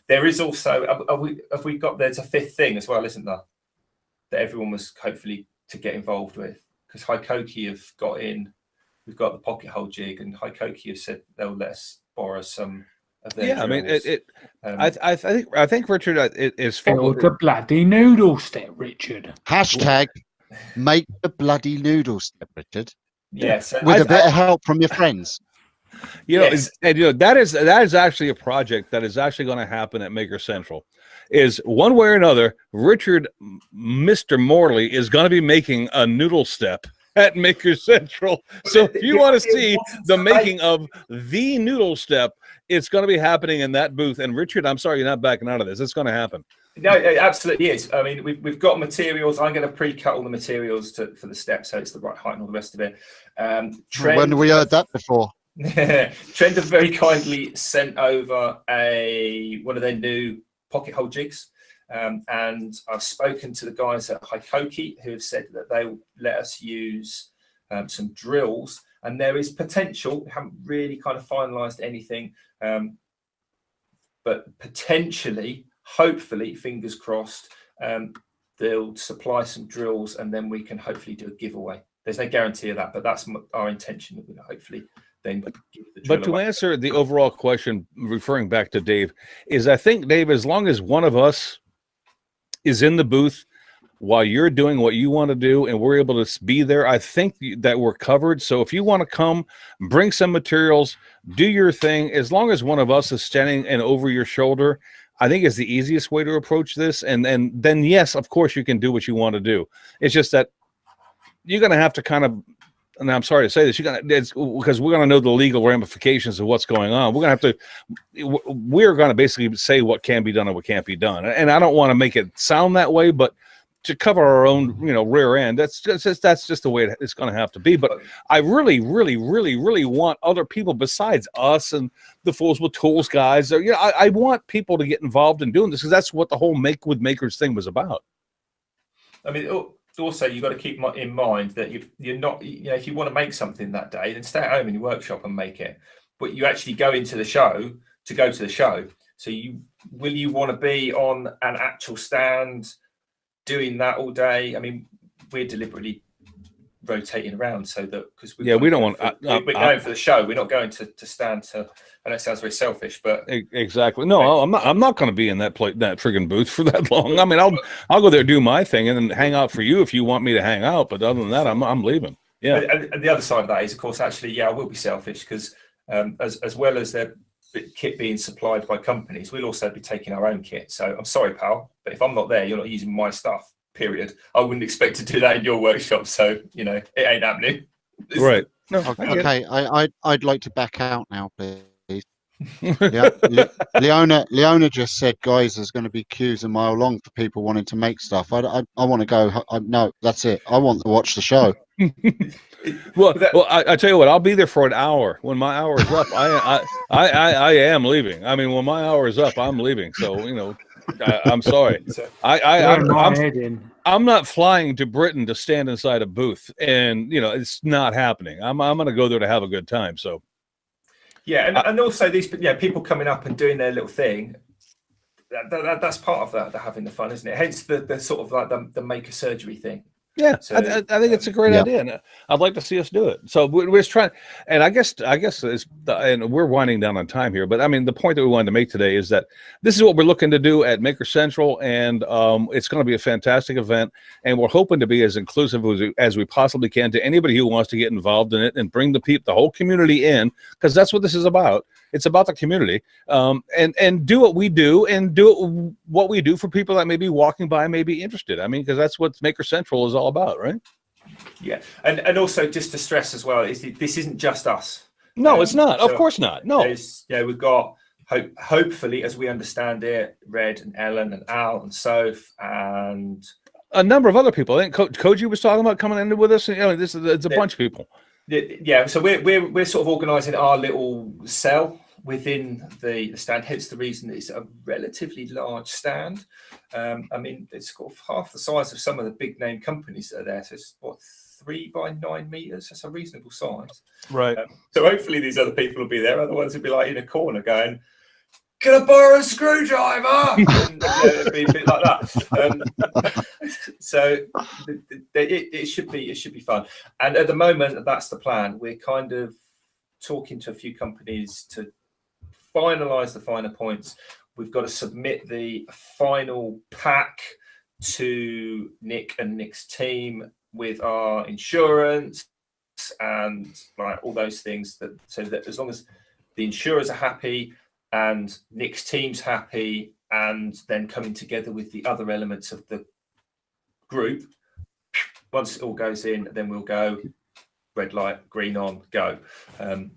There is also there's a fifth thing as well, isn't there, that everyone was hopefully to get involved with, because Haikoki have got in. We've got the pocket hole jig, and Haikoki have said they'll let us borrow some. Yeah, I mean, I think Richard is for the bloody noodle step, Richard. Hashtag make the bloody noodle step, Richard. Yes, with a bit of help from your friends. Yes. That is actually a project that is actually going to happen at Maker Central. Is one way or another, Richard, Mr. Morley, is going to be making a noodle step at Maker Central. So if you want to see the making of the noodle step, it's going to be happening in that booth. And Richard, I'm sorry you're not backing out of this. It's going to happen. No, it absolutely is. I mean, we've got materials. I'm going to pre-cut all the materials for the step, so it's the right height and all the rest of it. When have we heard that before? Trend have very kindly sent over one of their new pocket hole jigs. And I've spoken to the guys at Haikoki who have said that they will let us use some drills, and there is potential. We haven't really kind of finalized anything, but potentially, hopefully, fingers crossed, they'll supply some drills, and then we can hopefully do a giveaway. There's no guarantee of that, but that's our intention, that we'll hopefully then give the drill But to away. answer the overall question, referring back to Dave, is I think, Dave, as long as one of us is in the booth while you're doing what you want to do and we're able to be there, I think that we're covered. So if you want to come, bring some materials, do your thing, as long as one of us is standing and over your shoulder, I think is the easiest way to approach this. And then yes, of course you can do what you want to do. It's just that you're going to have to kind of, and I'm sorry to say this, it's because we're going to know the legal ramifications of what's going on. We're going to basically say what can be done and what can't be done. And I don't want to make it sound that way, but to cover our own, rear end, that's just the way it's going to have to be. But I really, really, really, really want other people besides us and the Fools with Tools guys. I want people to get involved in doing this, because that's what the whole Make with Makers thing was about. I mean, also you've got to keep in mind that you're not, if you want to make something that day, then stay at home in your workshop and make it. But you actually go into the show to go to the show. So will you want to be on an actual stand doing that all day? I mean, we're deliberately rotating around so that, because we don't want we're going for the show. We're not going to stand to. I know it sounds very selfish, but exactly. No, I'm not going to be in that friggin' booth for that long. I mean, I'll go there, do my thing, and then hang out for you if you want me to hang out. But other than that, I'm leaving. Yeah. And the other side of that is, of course, actually, I will be selfish, because as well as their kit being supplied by companies, we'll also be taking our own kit. So I'm sorry, pal, but if I'm not there, you're not using my stuff. Period. I wouldn't expect to do that in your workshop. So it ain't happening. Right. No. Okay. I'd like to back out now, please. Yeah. Leona just said, guys, there's going to be queues a mile long for people wanting to make stuff. I want to go. No, that's it. I want to watch the show. Well, I tell you what, I'll be there for an hour. When my hour is up, I am leaving. I mean, when my hour is up, I'm leaving. So I'm sorry. I'm not flying to Britain to stand inside a booth, and it's not happening. I'm going to go there to have a good time. So Yeah, and also these people coming up and doing their little thing. That's part of that. They're having the fun, isn't it? Hence the sort of like the maker surgery thing. Yeah, So, I think it's a great idea, and I'd like to see us do it. So we're just trying, and I guess it's, and we're winding down on time here, but I mean, the point that we wanted to make today is that this is what we're looking to do at Maker Central, and it's going to be a fantastic event, and we're hoping to be as inclusive as we possibly can to anybody who wants to get involved in it and bring the whole community in, because that's what this is about. It's about the community, and do what we do, and do what we do for people that may be walking by, may be interested. I mean, because that's what Maker Central is all about, right? Yeah, and also just to stress as well, this isn't just us. No, it's not. Of course not. No. We've got hopefully, as we understand it, Red and Ellen and Al and Soph and a number of other people. I think Koji was talking about coming in with us. You know, it's a bunch of people. Yeah, so we're sort of organising our little cell within the stand, hence the reason it's a relatively large stand. I mean, it's got half the size of some of the big name companies that are there. So it's 3 by 9 meters. That's a reasonable size. Right. So hopefully these other people will be there. Otherwise, it'll be like in a corner going, "Can I borrow a screwdriver?" And, it'd be a bit like that. So it should be fun. And at the moment, that's the plan. We're kind of talking to a few companies to finalize the finer points. We've got to submit the final pack to Nick and Nick's team with our insurance and like all those things, so that as long as the insurers are happy and Nick's team's happy, and then coming together with the other elements of the group, once it all goes in, then we'll go red light, green on, go. And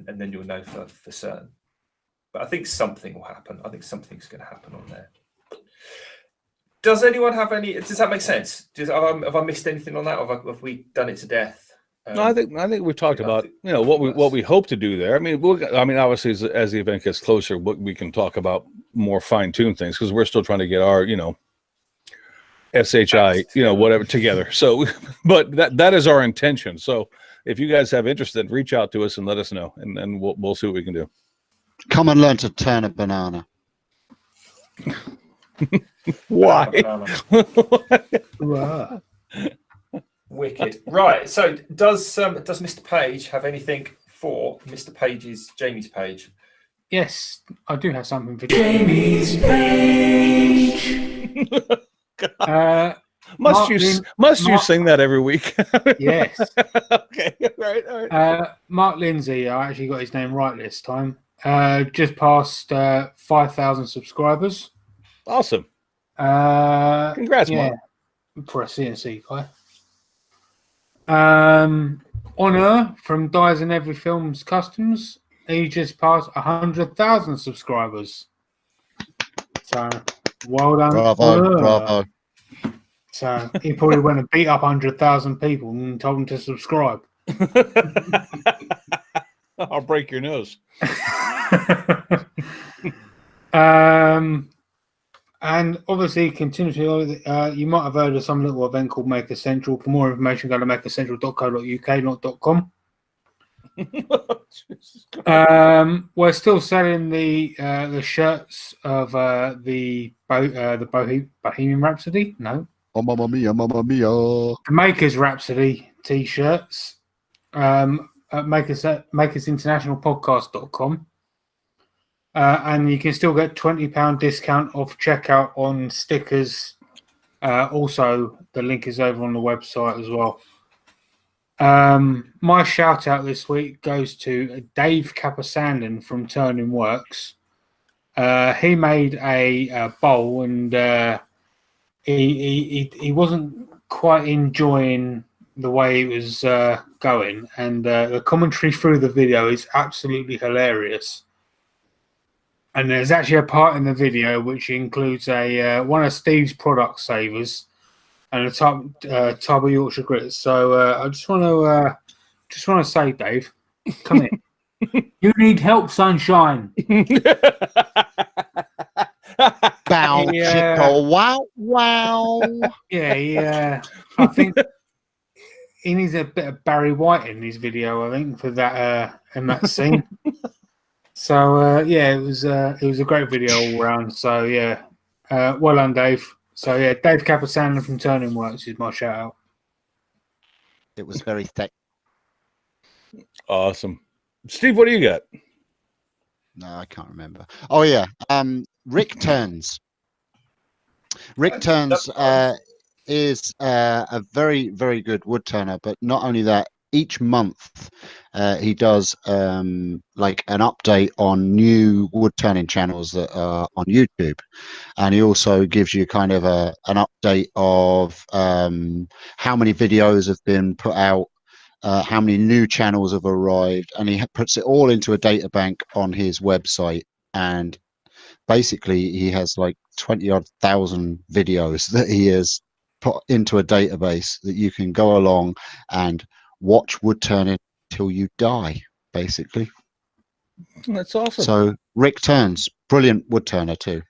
then you'll know for certain. But I think something will happen. I think something's going to happen on there. Does anyone have any? Does that make sense? Have I missed anything on that? Or have we done it to death? No, I think we've talked about what we hope to do there. I mean, obviously as the event gets closer, we can talk about more fine-tuned things, because we're still trying to get our SHI whatever together. So, but that is our intention. So if you guys have interest, then reach out to us and let us know, and we'll see what we can do. Come and learn to turn a banana. Why? Wicked. Right. So does Mr. Page have anything for Jamie's page? Yes, I do have something for Jamie's page. Must you sing that every week? Yes. Okay. Right. Mark Lindsay, I actually got his name right this time. Just passed 5,000 subscribers. Awesome. Congrats, Mark. For a CNC guy. Honor from Dies in Every Films Customs. He just passed 100,000 subscribers. So well done. Bravo. So he probably went and beat up 100,000 people and told them to subscribe. I'll break your nose. And obviously, continuously, you might have heard of some little event called Maker Central. For more information, go to makercentral.co.uk, not .com. We're still selling the shirts of the Bohemian Rhapsody. No, Mamma mia, mamma mia. the Makers Rhapsody t-shirts at makersinternationalpodcast.com. And you can still get £20 discount off checkout on stickers. Also, the link is over on the website as well. My shout out this week goes to Dave Capasandon from Turning Works. He made a bowl, and he wasn't quite enjoying the way it was going. And the commentary through the video is absolutely hilarious. And there's actually a part in the video which includes one of Steve's product savers and a tub of Yorkshire grits. So I just want to say, Dave, come in. You need help, sunshine. Bow, chicka, wow. Yeah. I think he needs a bit of Barry White in his video, I think, for that in that scene. So yeah, it was a great video all round. So yeah, well done, Dave. So yeah, Dave Capitan from Turning Works is my shout out. It was very thick. Awesome. Steve, what do you got? No, I can't remember. Oh yeah, Rick Turns. Rick Turns is a very, very good wood turner, but not only that, each month he does like an update on new wood turning channels that are on YouTube, and he also gives you kind of an update of how many videos have been put out, how many new channels have arrived, and he puts it all into a data bank on his website. And basically he has like 20,000 videos that he has put into a database that you can go along and watch wood turning till you die, basically. That's awesome. So Rick Turns, brilliant wood turner too.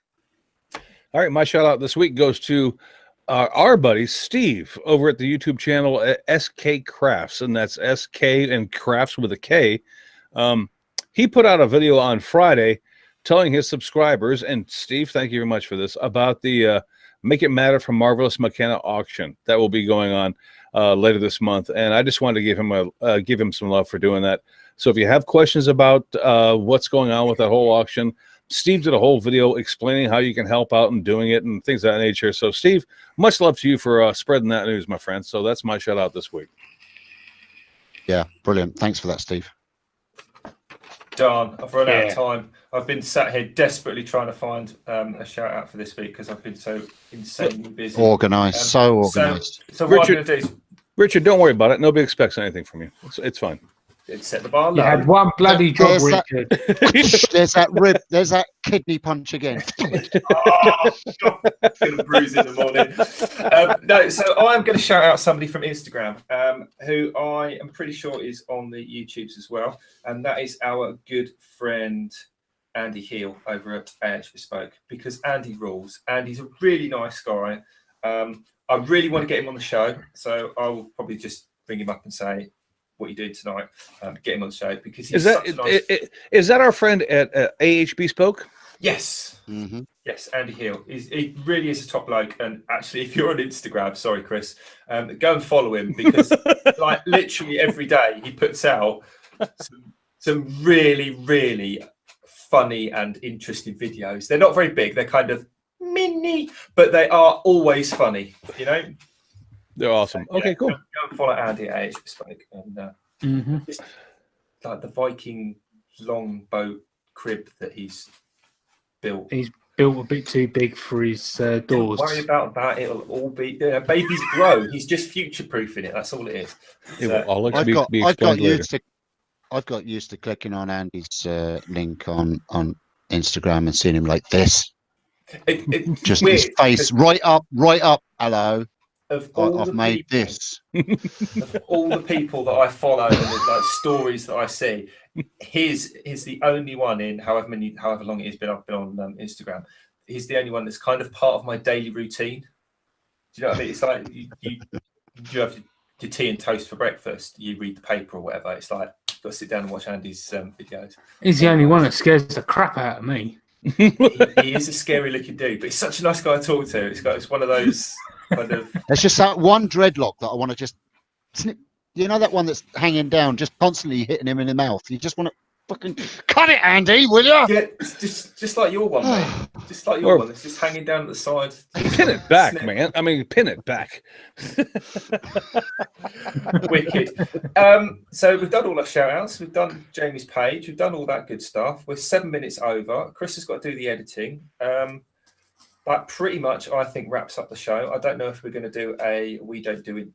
All right, my shout out this week goes to our buddy Steve over at the YouTube channel SK Crafts, and that's SK and Crafts with a K. He put out a video on Friday telling his subscribers, and Steve, thank you very much for this, about the Make It Matter from Marvelous McKenna auction that will be going on later this month. And I just wanted to give him some love for doing that. So if you have questions about what's going on with that whole auction, Steve did a whole video explaining how you can help out and doing it and things of that nature. So Steve, much love to you for spreading that news, my friend. So that's my shout out this week. Yeah, brilliant. Thanks for that, Steve. Darn, I've run out of time. I've been sat here desperately trying to find a shout out for this week because I've been so insanely busy. Organised, so organised. So what I'm going to do is, Richard, don't worry about it. Nobody expects anything from you. It's fine. Set the bar low. You had one bloody job, Richard. There's that rib. There's that kidney punch again. Oh, going to bruise in the morning. No, so I'm going to shout out somebody from Instagram who I am pretty sure is on the YouTubes as well, and that is our good friend Andy Heel over at AH Bespoke, because Andy rules. Andy's a really nice guy. I really want to get him on the show, so I will probably just bring him up and say what you did tonight, get him on the show, because he's is that our friend at AH Bespoke? Yes. Mm-hmm. Yes, Andy Hill. He really is a top bloke. And actually, if you're on Instagram, sorry, Chris, go and follow him, because like literally every day he puts out some really, really funny and interesting videos. They're not very big. They're kind of mini, but they are always funny, you know? They're awesome. So, okay, cool. Go and follow Andy at AH Bespoke. And just like the Viking long crib that he's built. He's built a bit too big for his doors. Don't worry about that. It'll all be babies grow. He's just future-proofing it. That's all it is. I've got used to clicking on Andy's link on Instagram and seeing him like this. Just weird, his face right up. Hello. I've made people, this. Of all the people that I follow and the like stories that I see, his is the only one in however long it has been. I've been on Instagram. He's the only one that's kind of part of my daily routine. Do you know what I mean? It's like you have your tea and toast for breakfast. You read the paper or whatever. It's like you've got to sit down and watch Andy's videos. He's the only one that scares the crap out of me. He is a scary looking dude, but he's such a nice guy to talk to. It's one of those kind of. There's just that one dreadlock that I want to just snip. You know that one that's hanging down, just constantly hitting him in the mouth. You just want to fucking cut it, Andy, will you? Yeah, it's just like your one, mate. Just like your one. It's just hanging down at the side. Pin it back, man. I mean, pin it back. Wicked. So we've done all our shout outs. We've done Jamie's page. We've done all that good stuff. We're 7 minutes over. Chris has got to do the editing. That pretty much, I think, wraps up the show. I don't know if we're going to do we don't do it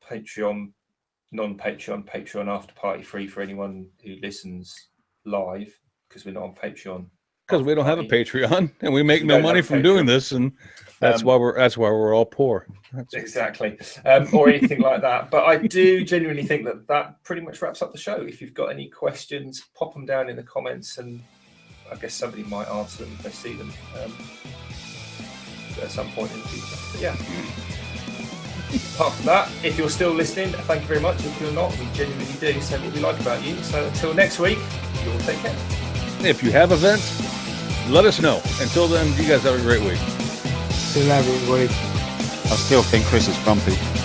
Patreon, Patreon after party free for anyone who listens live, because we're not on Patreon. Because we don't have a Patreon and we make no money from doing this, and that's why we're all poor. Exactly, or anything like that. But I do genuinely think that pretty much wraps up the show. If you've got any questions, pop them down in the comments, and I guess somebody might answer them if they see them at some point in the future. But yeah. Apart from that, if you're still listening, thank you very much. If you're not, we genuinely do say what we like about you. So until next week, you'll take care. If you have events, let us know. Until then, you guys have a great week. See you later, everybody. I still think Chris is grumpy.